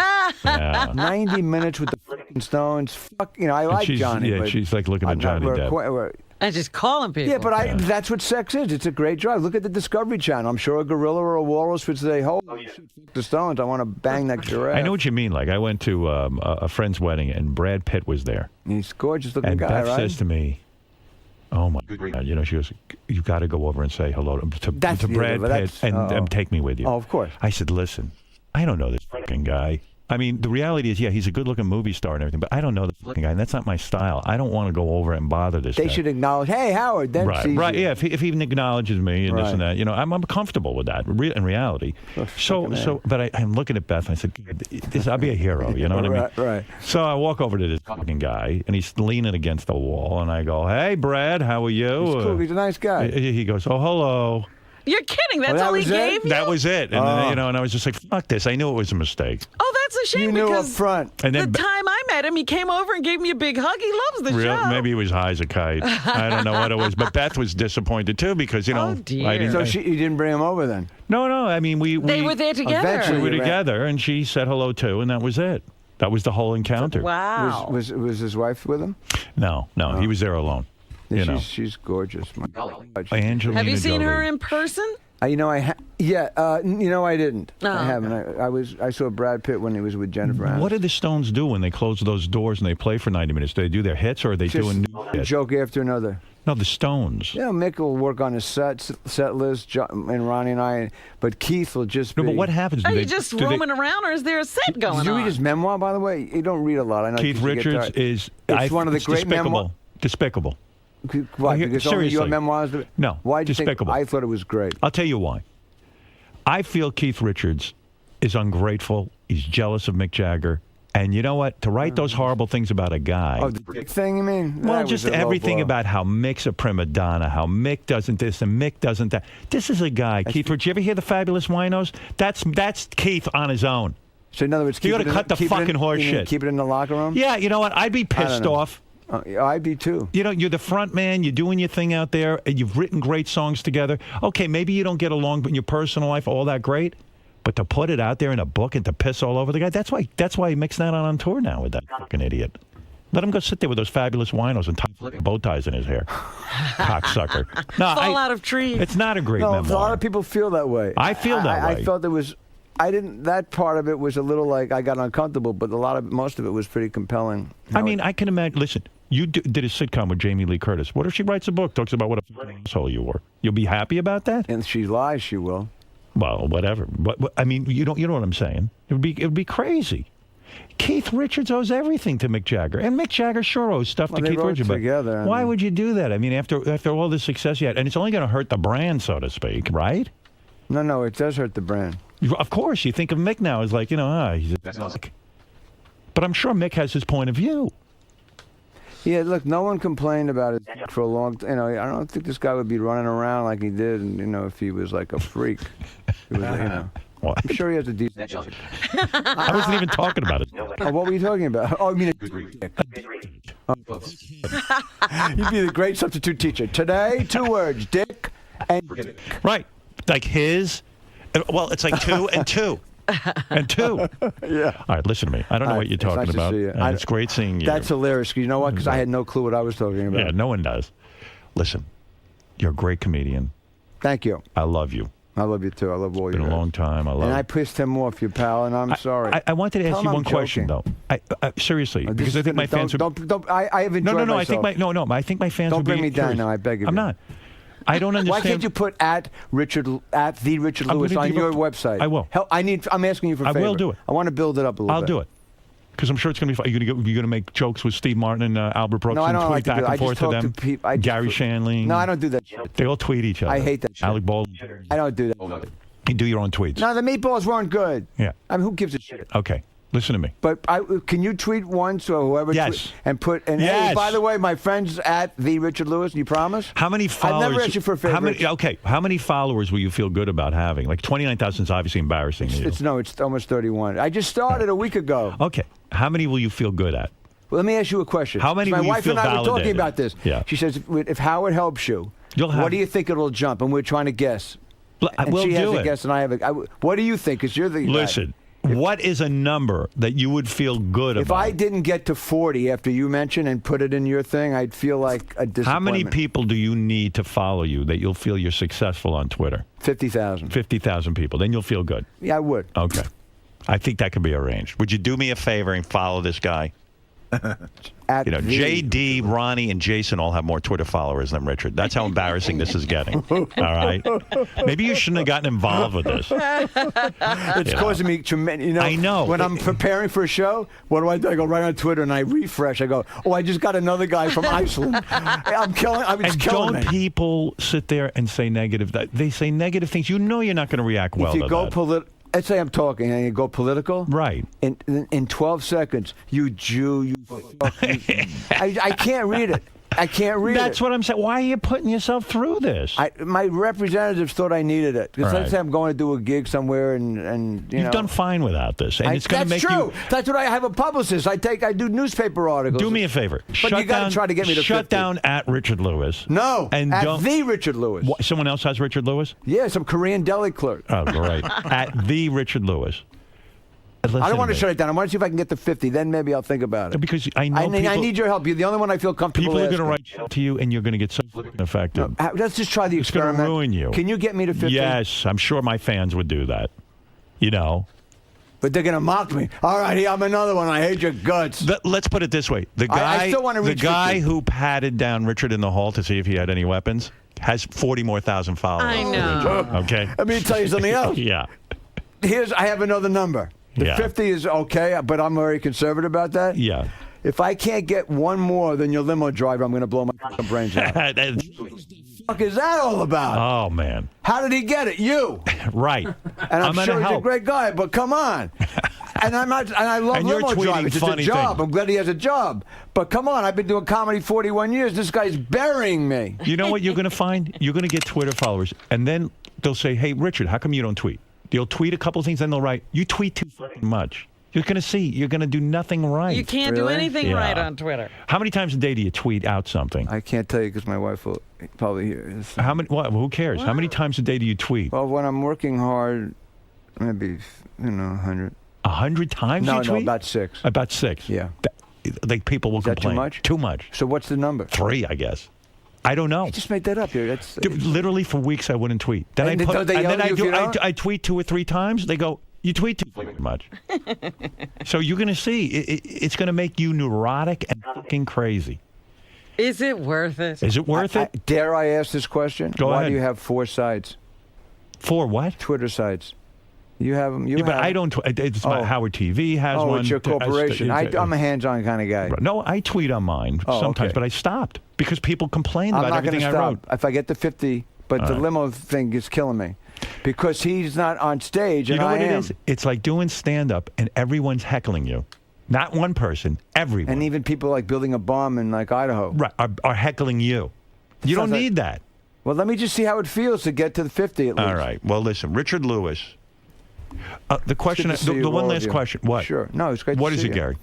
Yeah. 90 minutes with the freaking Stones. Fuck, I And like she's, Johnny. yeah, but she's like looking at I'm not- Johnny Depp. And just calling people. Yeah, but that's what sex is. It's a great drive. Look at the Discovery Channel. I'm sure a gorilla or a walrus would say, "Holy shit, the Stones! I want to bang that giraffe." I know what you mean. Like I went to a friend's wedding and Brad Pitt was there. He's a gorgeous-looking And guy, Beth right? says to me, "Oh my God!" You know, she goes, "You got to go over and say hello to Brad Pitt and take me with you." Oh, of course. I said, "Listen, I don't know this fucking guy. I mean, the reality is, yeah, he's a good-looking movie star and everything, but I don't know the fucking guy, and that's not my style. I don't want to go over and bother this They guy." should acknowledge, "Hey, Howard." Then Right, sees right, you. yeah. If he even acknowledges me and this and Right. that, you know, I'm comfortable with that. In reality, but I'm looking at Beth and I said, "I'll be a hero." You know what I mean? Right. So I walk over to this fucking guy, and he's leaning against the wall, and I go, "Hey, Brad, how are you?" He's cool. He's a nice guy. He goes, "Oh, hello." You're kidding. That's that all he was it? gave you? That was it, and you know, and I was just like, "Fuck this!" I knew it was a mistake. Oh, that's a shame You knew because up front. And the then time I met him, he came over and gave me a big hug. He loves the show. maybe he was high as a kite. I don't know what it was, but Beth was disappointed too because you know, Oh, dear. I didn't. So you didn't bring him over then? No. I mean, They were there together. Eventually- We were Right. together, and she said hello too, and that was it. That was the whole encounter. Wow. Was his wife with him? No, he was there alone. You know, She's gorgeous. My God. Angelina Have you seen Jolie. her in person? You know, I didn't. Oh, I haven't. I saw Brad Pitt when he was with Jennifer Aniston. What do the Stones do when they close those doors and they play for 90 minutes? Do they do their hits or are they doing new one hits? joke after another. No, the Stones. Yeah, Mick will work on his set list, and Ronnie and I, but Keith will just be. No, but what happens? Are you just roaming around, or is there a set going Did you on? read his memoir, by the way? You don't read a lot. I know. Keith 'cause you get Richards tired. is It's one of the it's great memoirs. Despicable. Why? here- Because only your seriously. memoirs. No, Why did you think? despicable. I thought it was great. I'll tell you why. I feel Keith Richards is ungrateful. He's jealous of Mick Jagger. And you know what? To write those horrible things about a guy. Oh, the dick thing, you mean? Well, That just was a low everything blow. about how Mick's a prima donna, how Mick doesn't this and Mick doesn't that. This is a guy, Keith Richards. You ever hear the Fabulous Winos? That's Keith on his own. So in other words, You keep gotta it in- cut the keep it in- fucking horse you mean shit. Keep it in the locker room. Yeah, you know what? I'd be pissed know. off. I'd be too. You know, you're the front man. You're doing your thing out there, and you've written great songs together. Okay, maybe you don't get along, but in your personal life, all that great. But to put it out there in a book and to piss all over the guy, that's why Mick's not on tour now with that fucking idiot. Let him go sit there with those Fabulous Winos and tie bow ties in his hair. Cocksucker. No, Fall out of trees. It's not a great No, memoir. a lot of people feel that way. I feel that way. I felt there was. I didn't. That part of it was a little like I got uncomfortable, but most of it was pretty compelling. I mean, I can imagine. Listen, you did a sitcom with Jamie Lee Curtis. What if she writes a book, talks about what a fucking asshole you were? You'll be happy about that? And she lies, she will. Well, whatever. But I mean, you know what I'm saying? It would be crazy. Keith Richards owes everything to Mick Jagger, and Mick Jagger sure owes stuff to they Keith wrote Richards. But together, I why mean. would you do that? I mean, after all the success you had, and it's only going to hurt the brand, so to speak, right? No, it does hurt the brand. Of course, you think of Mick now as like, you know, he's a dick. But I'm sure Mick has his point of view. Yeah, look, no one complained about it for a long time. You know, I don't think this guy would be running around like he did, and you know, if he was like a freak. It was, you know. What? I'm sure he has a decent. I wasn't even talking about it. Oh, what were you talking about? Oh, I mean, a dick. You'd be the great substitute teacher. Today, 2 words: dick and dick. Right. Like his. Well, it's like 2 and 2. And 2. Yeah. All right, listen to me. I don't know what you're It's nice talking to about. see you. And it's great seeing you. That's hilarious. You know what? Because I had no clue what I was talking about. Yeah, no one does. Listen, you're a great comedian. Thank you. I love you. I love you too. I love all It's you. been a long time. I love And I pissed him off, you pal, and I'm sorry. I wanted to Tell ask him you I'm one question, joking. though. Seriously, This because is I think my gonna- fans would. don't, I have enjoyed No. myself. I think my fans Don't would bring be me down curious. now, I beg of I'm you. not. I don't understand. Why can't you put at the Richard I'm Lewis gonna on give your up- website? I will. I'm asking you for a I favor. will do it. I want to build it up a little I'll bit. do it. Because I'm sure it's going to be fun. You're going to make jokes with Steve Martin and Albert Brooks No, I and don't tweet like to back do that. I and just forth to talk them. to people. Gary Shandling. No, I don't do that shit. They all tweet each other. I hate that shit. Alec Baldwin. I don't do that. You do your own tweets. No, the meatballs weren't good. Yeah. I mean, who gives a shit? Okay. Listen to me. But can you tweet once or whoever? Yes. And put hey, Yes. by the way, my friend's at the Richard Lewis. You promise? How many followers? I've never asked you for a favor. How many followers will you feel good about having? Like 29,000 is obviously embarrassing to you. It's almost 31. I just started a week ago. Okay. How many will you feel good at? Well, let me ask you a question. How many My will you wife feel and I were talking validated? about this. Yeah. She says if Howard helps you, You'll have- what do you think it'll jump? And we're trying to guess. And We'll she has do a it. guess, and I have a. What do you think? Because you're the guy. Listen, What is a number that you would feel good If about? I didn't get to 40 after you mentioned and put it in your thing, I'd feel like a disappointment. How many people do you need to follow you that you'll feel you're successful on Twitter? 50,000. 50,000 people. Then you'll feel good. Yeah, I would. Okay. I think that could be arranged. Would you do me a favor and follow this guy? At You know, the- JD, Ronnie, and Jason all have more Twitter followers than Richard. That's how embarrassing this is getting. All right? Maybe you shouldn't have gotten involved with this. It's causing me tremendous. You know, I know. When I'm preparing for a show, what do? I go right on Twitter and I refresh. I go, oh, I just got another guy from Iceland. I'm killing. I'm And killing don't me. people sit there and say negative? They say negative things. You know you're not going to react well If you to go that. let's say I'm talking and you go political. Right. In 12 seconds, you Jew, you fuck. I can't read it. I can't read it. That's what I'm saying. Why are you putting yourself through this? My representatives thought I needed it. Because Right. let's say I'm going to do a gig somewhere and you You've know. done fine without this, and it's going to That's make true. you. That's what I have a publicist. I do newspaper articles. Do me a favor. But you got to try to get me to shut 50. down at Richard Lewis. No, and at don't. the Richard Lewis. What, someone else has Richard Lewis? Yeah, some Korean deli clerk. Oh, great. At the Richard Lewis. I don't want to shut it down. I want to see if I can get to 50. Then maybe I'll think about it. Because I know I need your help. You're the only one I feel comfortable people are going to asking. write to you, and you're going to get so affected. Let's just try the It's going experiment. to ruin you. Can you get me to 50? Yes, I'm sure my fans would do that. You know. But they're going to mock me. All right, I'm another one. I hate your guts. Let's put it this way: the guy, I still want to the reach guy 50. who patted down Richard in the hall to see if he had any weapons, has 40 more thousand followers. I know. Okay. Let me tell you something else. Yeah. I have another number. The Yeah. 50 is okay, but I'm very conservative about that. Yeah. If I can't get one more than your limo driver, I'm going to blow my fucking brains out. What the fuck is that all about? Oh man. How did he get it? You. Right. And I'm gonna sure he's a help. great guy, but come on. And I'm not. And I love And you're limo tweeting drivers. It's a funny job. things. I'm glad he has a job. But come on, I've been doing comedy 41 years. This guy's burying me. You know what you're going to find? You're going to get Twitter followers, and then they'll say, "Hey, Richard, how come you don't tweet?" They'll tweet a couple things, then they'll write, "You tweet too fucking much." You're going to see. You're going to do nothing right. You can't do Really? anything Yeah. right on Twitter. How many times a day do you tweet out something? I can't tell you because my wife will probably hear this. How many? What? Who cares? How many times a day do you tweet? Well, when I'm working hard, maybe 100. 100 times No, you tweet? about 6. About 6. Yeah. Like people will Is that too complain. much? Too much. So what's the number? 3, I guess. I don't know. I just made that up here. That's Dude, literally for weeks I wouldn't tweet. Then And I don't they yell at you if you don't? I tweet 2 or 3 times. They go, "You tweet too fucking much." So you're going to see. It's going to make you neurotic and fucking crazy. Is it worth it? Is it worth it? Dare I ask this question? Go Why ahead. do you have 4 sites? For what? Twitter sites. You have them. You Yeah, but have I don't. It's my Oh. Howard TV has Oh, one. it's your corporation. I'm a hands-on kind of guy. No, I tweet on mine Oh, sometimes, okay. but I stopped because people complained I'm about not going everything to I stop. wrote. If I get to 50, but the limo thing is killing me. Because he's not on stage, You and know I what am. it is? It's like doing stand-up, and everyone's heckling you. Not one person, everyone. And even people like building a bomb in like Idaho. Right, are heckling you. You don't Sounds like- need that. Well, let me just see how it feels to get to the 50 at least. All right. Well, listen, Richard Lewis. The question, Good to see the you, one all of last you. question. What? Sure. No, it's great What to is see it, you. Gary?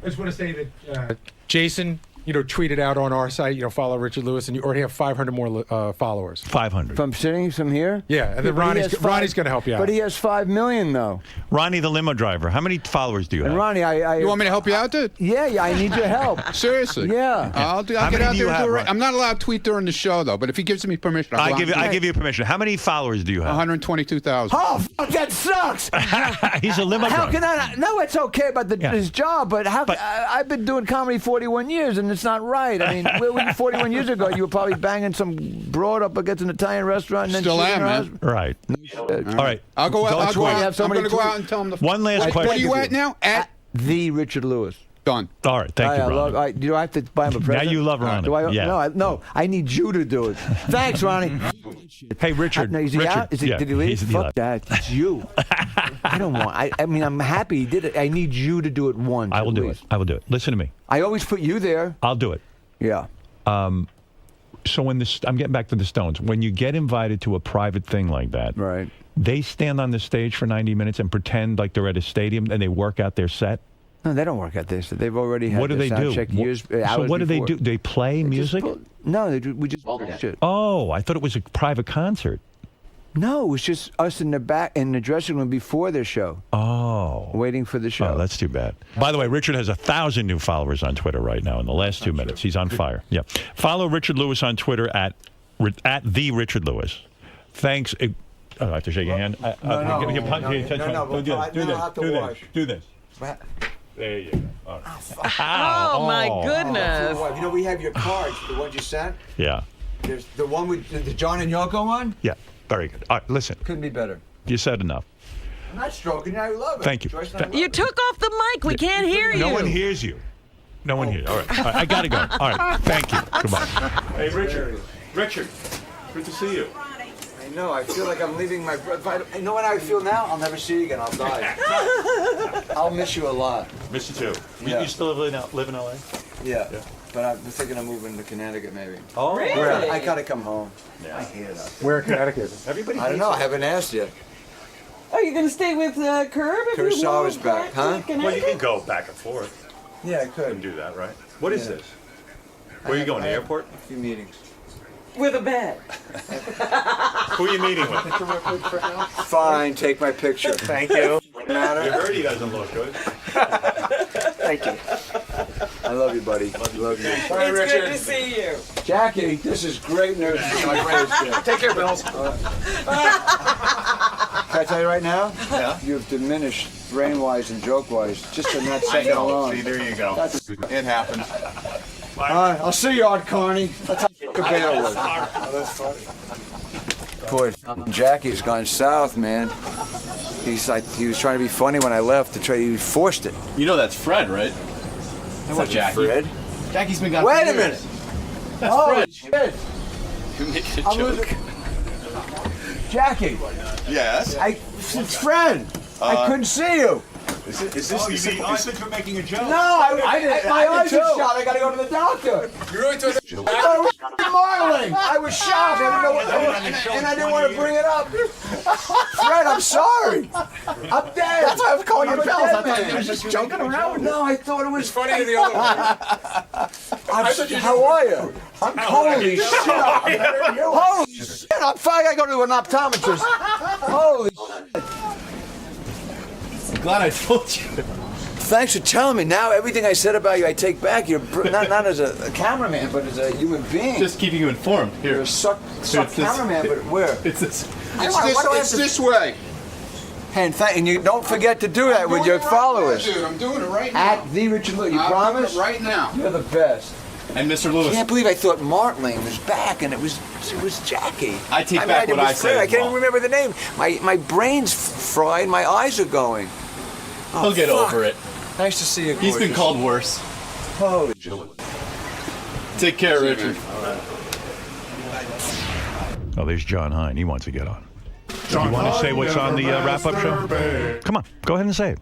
I just want to say that Jason, tweeted out on our site, follow Richard Lewis, and you already have 500 more followers. 500. From sitting from here? Yeah, and then but he Ronnie's has Ronnie's going to help you out. But he has 5 million, though. Ronnie, the limo driver. How many followers do you have? And Ronnie, You want me to help you out, dude? Yeah, I need your help. Seriously? Yeah. I'll How get many out do there you and have, do it. Ron? I'm not allowed to tweet during the show, though, but if he gives me permission, I'll I give you permission. How many followers do you have? 122,000. Oh, fuck, that sucks. He's a limo How driver. can I not? No, it's okay about Yeah. his job, but I've been doing comedy 41 years, and it's not right. I mean, 41 years ago, you were probably banging some broad up against an Italian restaurant. And then Still shooting am, her man. husband. Right. All right. I'll go out. Don't I'll go tweet. out. have so I'm many going to go tweets. out and tell him the. One last What are question. you at now? At The Richard Lewis. done. All right. Thank you, I Ronnie. love, do I have to buy him a present? Now you love Ronnie. Do I? Yeah. No, I need you to do it. Thanks, Ronnie. Hey, Richard. No, is he Richard. out? Is he, Yeah, did he leave? he Fuck left. that. It's you. I don't want. I mean, I'm happy he did it. I need you to do it once. I will at do it. least. I will do it. Listen to me. I always put you there. I'll do it. Yeah. So when I'm getting back to the Stones. When you get invited to a private thing like that, Right. they stand on the stage for 90 minutes and pretend like they're at a stadium and they work out their set. No, they don't work out this. They've already had What do their they sound do? check What- years, so hours what do they before. do? They play They just music? No, we just bullshit. Oh, I thought it was a private concert. No, it was just us in the back in the dressing room before the show. Oh. Waiting for the show. Oh, that's too bad. By the way, Richard has 1,000 new followers on Twitter right now in the last 2 minutes. He's on fire. Yeah. Follow Richard Lewis on Twitter at the Richard Lewis. Thanks. I have to shake your hand. No, Do this. There you go. All right. Oh, my goodness. You know, we have your cards, the ones you sent. Yeah. There's the one with the John and Yoko one. Yeah. Very good. All right, listen. Couldn't be better. You said enough. I'm not stroking you. I love it. Thank you. Joyce and I love You it. took off the mic. We can't hear you. No one hears you. No one hears. All right. All right. I got to go. All right. Thank you. Goodbye. Hey, Richard. Richard. Good to see you. I know. I feel like I'm leaving my. You know what I feel now? I'll never see you again. I'll die. I'll miss you a lot. Miss you too. Yeah. You still live in LA? Yeah. But I'm thinking of moving to Connecticut, maybe. Oh, Really? I gotta come home. Yeah. I hate it. Where in Connecticut? Everybody. I don't know. I haven't asked yet. Are you going to stay with Curb? if you Kurosawa's move back, to huh? Connecticut? Well, you can go back and forth. Yeah, I You could. can do that, right? What is this? Where are you going? The airport? A few meetings. With a bed. Who are you meeting with? Fine. Take my picture. Thank you. You Matter. heard he doesn't look good. Thank you. I love you, buddy. Love you. It's good to see you. Jackie, this is great news. Take care, Bills. Can I tell you right now? Yeah. You've diminished brain-wise and joke-wise just in that second alone. See, there you go. That's It happens. all right, I'll see you, Art Carney. That's how Cabana was. Boy, Jackie's gone south, man. He's like, he was trying to be funny when I left. He forced it. You know that's Fred, right? That's not Jackie. Fred. Jackie's been gone. Wait for a minute. years. That's Oh, Fred. shit. You're making a I'm joke. losing. Jackie, Yes. it's Fred. I couldn't see you. Is this for making a joke. No, my eyes are shot. I gotta go to the doctor. You really took I was marveling. I was shocked. I didn't know what, and I didn't want to bring it up. Fred, I'm sorry. I'm dead. That's why I was calling you Bills. I thought you were just joking around. No, I thought it was funny to the other one. How are you? I'm holy shit. Holy shit. I'm fine. I go to an optometrist. Holy shit. I'm glad I told you. Thanks for telling me. Now everything I said about you, I take back. You're not as a cameraman, but as a human being. Just keeping you informed. You're Here. a suck it's this- cameraman, but where? It's this. It's this way. And you don't forget to do that with your followers. Dude, I'm doing it right now. At the Richard Lewis. You I'm promise? doing it right now. You're the best. And Mr. I Lewis. can't believe I thought Martling was back, and it was Jackie. I take back what it was I said Fred. I as can't well. even remember the name. My brain's fried. My eyes are going. He'll get fuck. over it. Nice to see you. He's been gorgeous. called worse. Holy. Take care, Richard. Oh, there's John Hine. He wants to get on. You want to say what's on the wrap-up show? Come on. Go ahead and say it.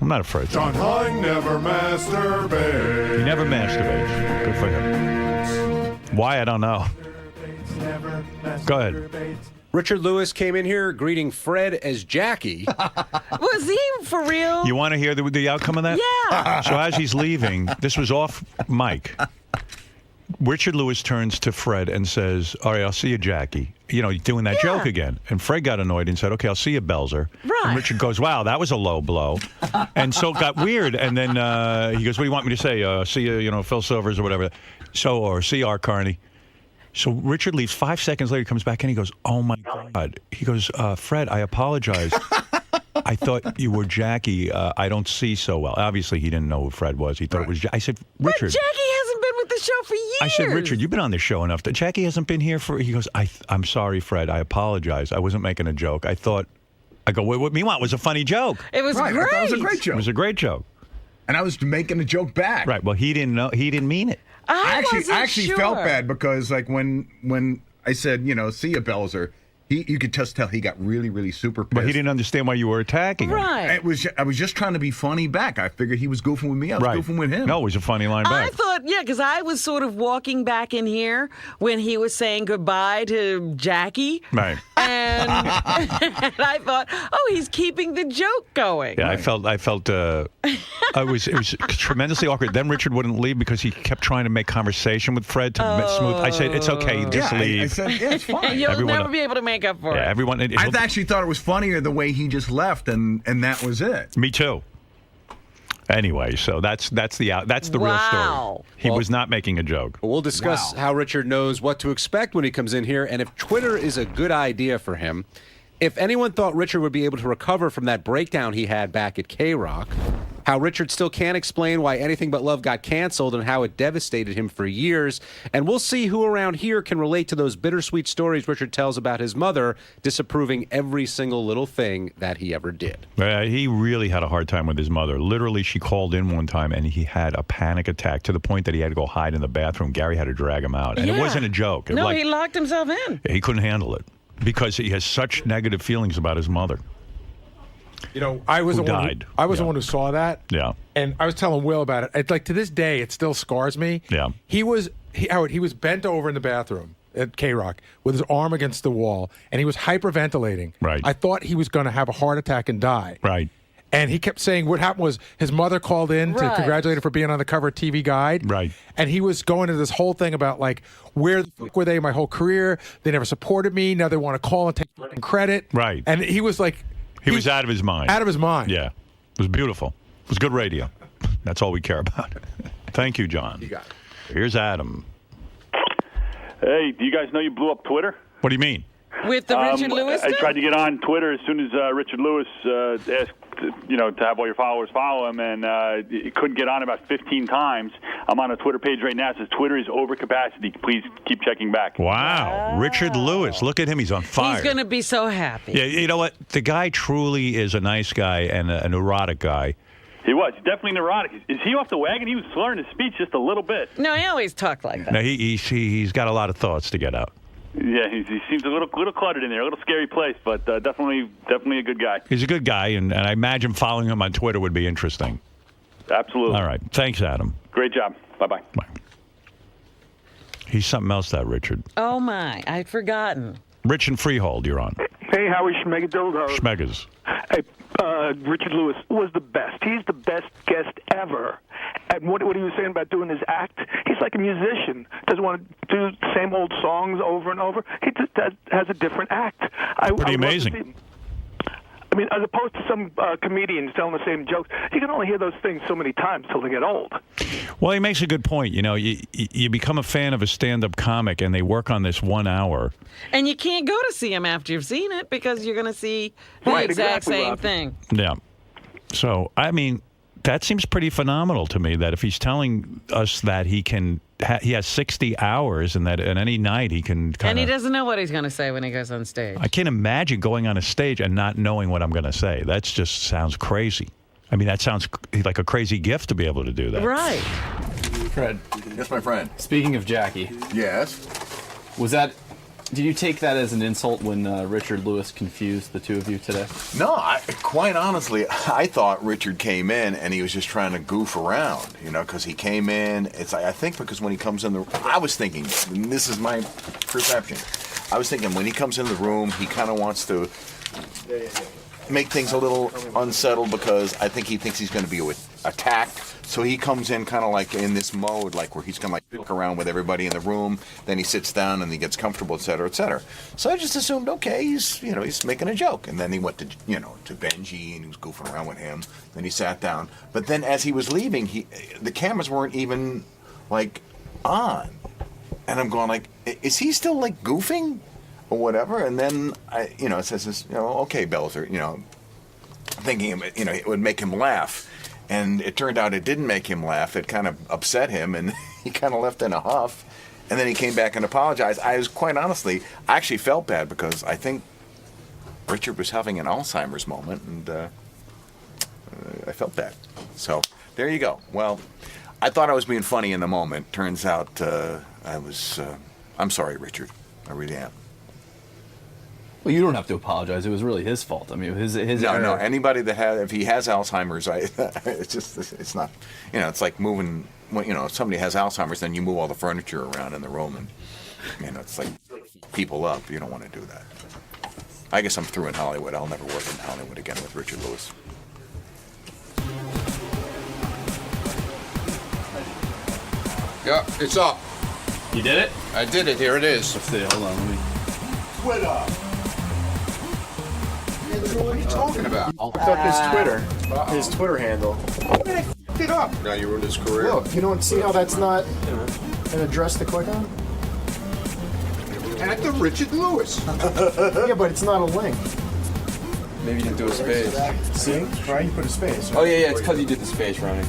I'm not afraid. John Hine never masturbates. He never masturbates. Good for him. Why? I don't know. Go ahead. Richard Lewis came in here greeting Fred as Jackie. Was he for real? You want to hear the outcome of that? Yeah. So as he's leaving, this was off mic. Richard Lewis turns to Fred and says, all right, I'll see you, Jackie. You know, doing that joke again. And Fred got annoyed and said, okay, I'll see you, Belzer. Right. And Richard goes, wow, that was a low blow. And so it got weird. And then he goes, what do you want me to say? See you, Phil Silvers or whatever. Or see Art Carney. So Richard leaves. 5 seconds later, he comes back and he goes, oh, my God. He goes, Fred, I apologize. I thought you were Jackie. I don't see so well. Obviously, he didn't know who Fred was. He thought it was I said, Richard. But Jackie hasn't been with the show for years. I said, Richard, you've been on this show enough. Jackie hasn't been here for... He goes, I'm sorry, Fred. I apologize. I wasn't making a joke. I go, what me want was a funny joke. It was Right, I great. thought it was a great It joke. was a great joke. And I was making a joke back. Right. Well, he didn't know. He didn't mean it. I actually sure. felt bad because like when I said, see ya, Belzer, you could just tell he got really, really super pissed. But he didn't understand why you were attacking him. Right. I was just trying to be funny back. I figured he was goofing with me. I was goofing with him. No, it was a funny line I back. thought, because I was sort of walking back in here when he was saying goodbye to Jackie. Right. And, and I thought, oh, he's keeping the joke going. Yeah, I felt it was tremendously awkward. Then Richard wouldn't leave because he kept trying to make conversation with Fred to smooth. I said, it's okay, just leave. I said, yeah, it's fine. You'll never be able to make up for it. Everyone. I actually thought it was funnier the way he just left, and that was it. Me too. Anyway, so that's the real story. He was not making a joke. We'll discuss how Richard knows what to expect when he comes in here, and if Twitter is a good idea for him. If anyone thought Richard would be able to recover from that breakdown he had back at K-Rock, how Richard still can't explain why Anything But Love got canceled and how it devastated him for years, and we'll see who around here can relate to those bittersweet stories Richard tells about his mother disapproving every single little thing that he ever did. He really had a hard time with his mother. Literally, she called in one time and he had a panic attack to the point that he had to go hide in the bathroom. Gary had to drag him out. And it wasn't a joke. No, he locked himself in. He couldn't handle it because he has such negative feelings about his mother. You know, I was the one who saw that. Yeah. And I was telling Will about it. It's like to this day, it still scars me. Yeah. He was bent over in the bathroom at K-Rock with his arm against the wall, and he was hyperventilating. Right. I thought he was going to have a heart attack and die. Right. And he kept saying what happened was his mother called in to congratulate him for being on the cover of TV Guide. Right. And he was going into this whole thing about, like, where the fuck were they my whole career? They never supported me. Now they want to call and take credit. Right. And he was like... He was out of his mind. Out of his mind. Yeah. It was beautiful. It was good radio. That's all we care about. Thank you, John. You got it. Here's Adam. Hey, do you guys know you blew up Twitter? What do you mean? With the Richard Lewis I stuff? tried to get on Twitter as soon as Richard Lewis asked, to have all your followers follow him, and couldn't get on about 15 times. I'm on a Twitter page right now. It says Twitter is over capacity. Please keep checking back. Wow. Richard Lewis. Look at him. He's on fire. He's going to be so happy. Yeah, you know what? The guy truly is a nice guy and a neurotic guy. He was. He's definitely neurotic. Is he off the wagon? He was slurring his speech just a little bit. No, he always talked like that. No, he's got a lot of thoughts to get out. Yeah, he seems a little cluttered in there, a little scary place, but definitely a good guy. He's a good guy, and I imagine following him on Twitter would be interesting. Absolutely. All right. Thanks, Adam. Great job. Bye-bye. Bye. He's something else, that Richard. Oh, my. I'd forgotten. Rich and Freehold, you're on. Hey, Howie Schmegadildo. Schmegas. Hey, Richard Lewis was the best. He's the best guest ever. And what he was saying about doing his act, he's like a musician. Doesn't want to do the same old songs over and over. He just has a different act. Pretty amazing. I mean, as opposed to some comedians telling the same jokes, you can only hear those things so many times till they get old. Well, he makes a good point. You know, you become a fan of a stand-up comic, and they work on this 1 hour. And you can't go to see him after you've seen it because you're going to see the exact same thing. Yeah. So, I mean, that seems pretty phenomenal to me, that if he's telling us that he has 60 hours and that at any night he can And he doesn't know what he's going to say when he goes on stage. I can't imagine going on a stage and not knowing what I'm going to say. That just sounds crazy. I mean, that sounds like a crazy gift to be able to do that. Right. Fred. Yes, my friend. Speaking of Jackie. Yes. Did you take that as an insult when Richard Lewis confused the two of you today? No, quite honestly, I thought Richard came in and he was just trying to goof around, because he came in. I think because when he comes in I was thinking, and this is my perception, I was thinking when he comes in the room, he kind of wants to make things a little unsettled because I think he thinks he's going to be attacked. So he comes in kind of like in this mode, like where he's going to look around with everybody in the room. Then he sits down and he gets comfortable, et cetera, et cetera. So I just assumed, okay, he's making a joke. And then he went to Benji and he was goofing around with him. Then he sat down. But then as he was leaving, the cameras weren't even on. And I'm going is he still goofing or whatever? And then it says okay, Belzer, thinking it would make him laugh. And it turned out it didn't make him laugh. It kind of upset him, and he kind of left in a huff. And then he came back and apologized. I actually felt bad because I think Richard was having an Alzheimer's moment, and I felt bad. So there you go. Well, I thought I was being funny in the moment. Turns out I was. I'm sorry, Richard. I really am. Well, you don't have to apologize. It was really his fault. I mean, his No. Anybody if he has Alzheimer's, it's not. It's like moving. If somebody has Alzheimer's, then you move all the furniture around in the room, and it's like people up. You don't want to do that. I guess I'm through in Hollywood. I'll never work in Hollywood again with Richard Lewis. Yeah, it's up. You did it? I did it. Here it is. Let's see. Hold on. Let me. Twitter. What are you talking about? Look up his Twitter handle. It up. Now you ruined his career. Look, you don't see how that's not an address to click on? At the Richard Lewis. Yeah, but it's not a link. Maybe you didn't do a space. See? Right? You put a space. Right? Oh yeah, it's because you did the space, Ronnie.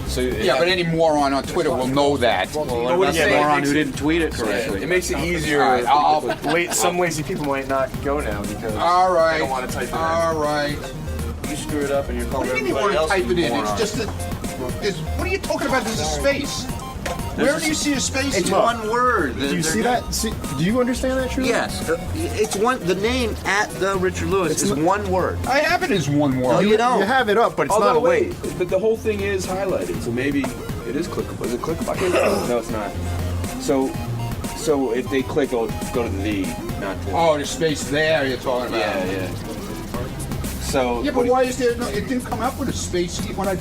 So Yeah, but any moron on Twitter will know that. Well, what about the moron who didn't tweet it correctly? It makes it easier. All right, Some lazy people might not go now because all right. they don't want to type it in. All right. You screw it up and you're calling What do you mean everybody want to else type it in? moron. It's just that. What are you talking about? There's a space. Where do you see a space? It's one word. Do you see that? Do you understand that, truly? Yes. It's one. The name at the Richard Lewis is one word. I have it as one word. No, you don't. You have it up, but it's not a link. But the whole thing is highlighted, so maybe it is clickable. Is it clickable? I can't tell. No, it's not. So if they click, it'll go to the not to. Oh, the space there you're talking about. Yeah. So. Yeah, but why is there no? It didn't come up with a space when I.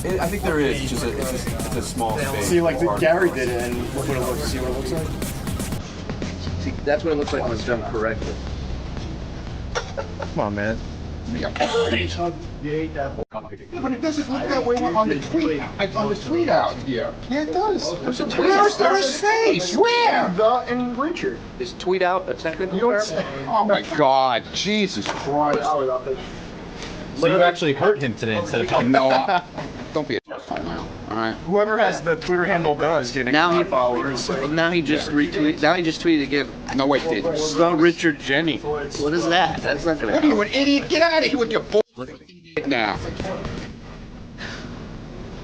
I think there is. It's just a small space. See, like Gary did it, and look what it looks. See what it looks like. See, that's what it looks like when it's done correctly. Come on, man. Yeah, but it doesn't look that way on the tweet. On the tweet out here. Yeah, it does. Where's there a space? Where? The and Richard. Is tweet out a technical You don't term? say. Oh my God, Jesus Christ! So you actually hurt him today instead of telling No, don't be a now. All right. Whoever has the Twitter handle does getting Now he followers. Now he just retweet. Now he just tweeted again. No, wait, did. Spell Richard Jenny. What is that? That's not gonna What are you, help. an idiot? Get out of here with your bullshit now.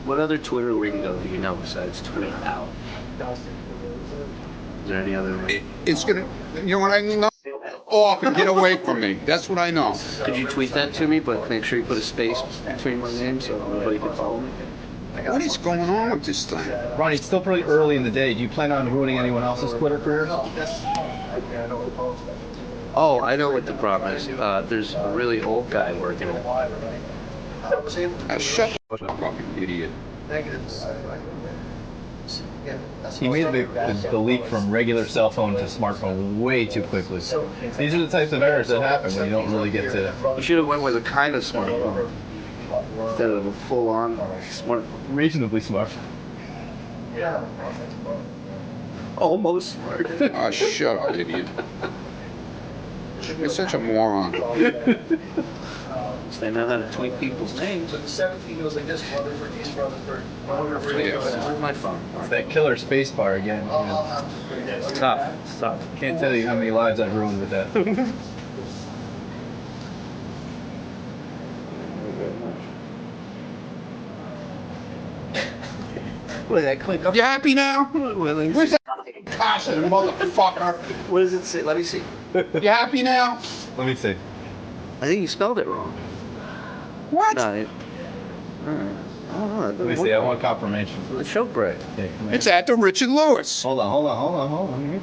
What other Twitter lingo do you know besides tweet out? Is there any other? It's gonna. You know what I know? Off and get away from me. That's what I know. Could you tweet that to me, but make sure you put a space between my names so nobody can follow me? What is going on with this thing? Ronnie, it's still pretty early in the day. Do you plan on ruining anyone else's Twitter career? Oh, I know what the problem is. There's a really old guy working it. Shut up, fucking idiot. He made the leap from regular cell phone to smartphone way too quickly. These are the types of errors that happen when you don't really get to. You should have went with a kind of smartphone instead of a full-on smartphone. Reasonably smart. Almost smart. Oh, shut up, idiot. You're such a moron. They know how to tweet people's names. Yeah. Where's my phone? It's that killer space bar again. Stop. Can't tell you how many lives I've ruined with that. What did that click up? You happy now? Where's that passionate motherfucker? What does it say? Let me see. You happy now? Let me see. I think you spelled it wrong. What? No, I don't know. Let me see. I want confirmation. The choke break. Okay, come here. It's at the Richard Lewis. Hold on.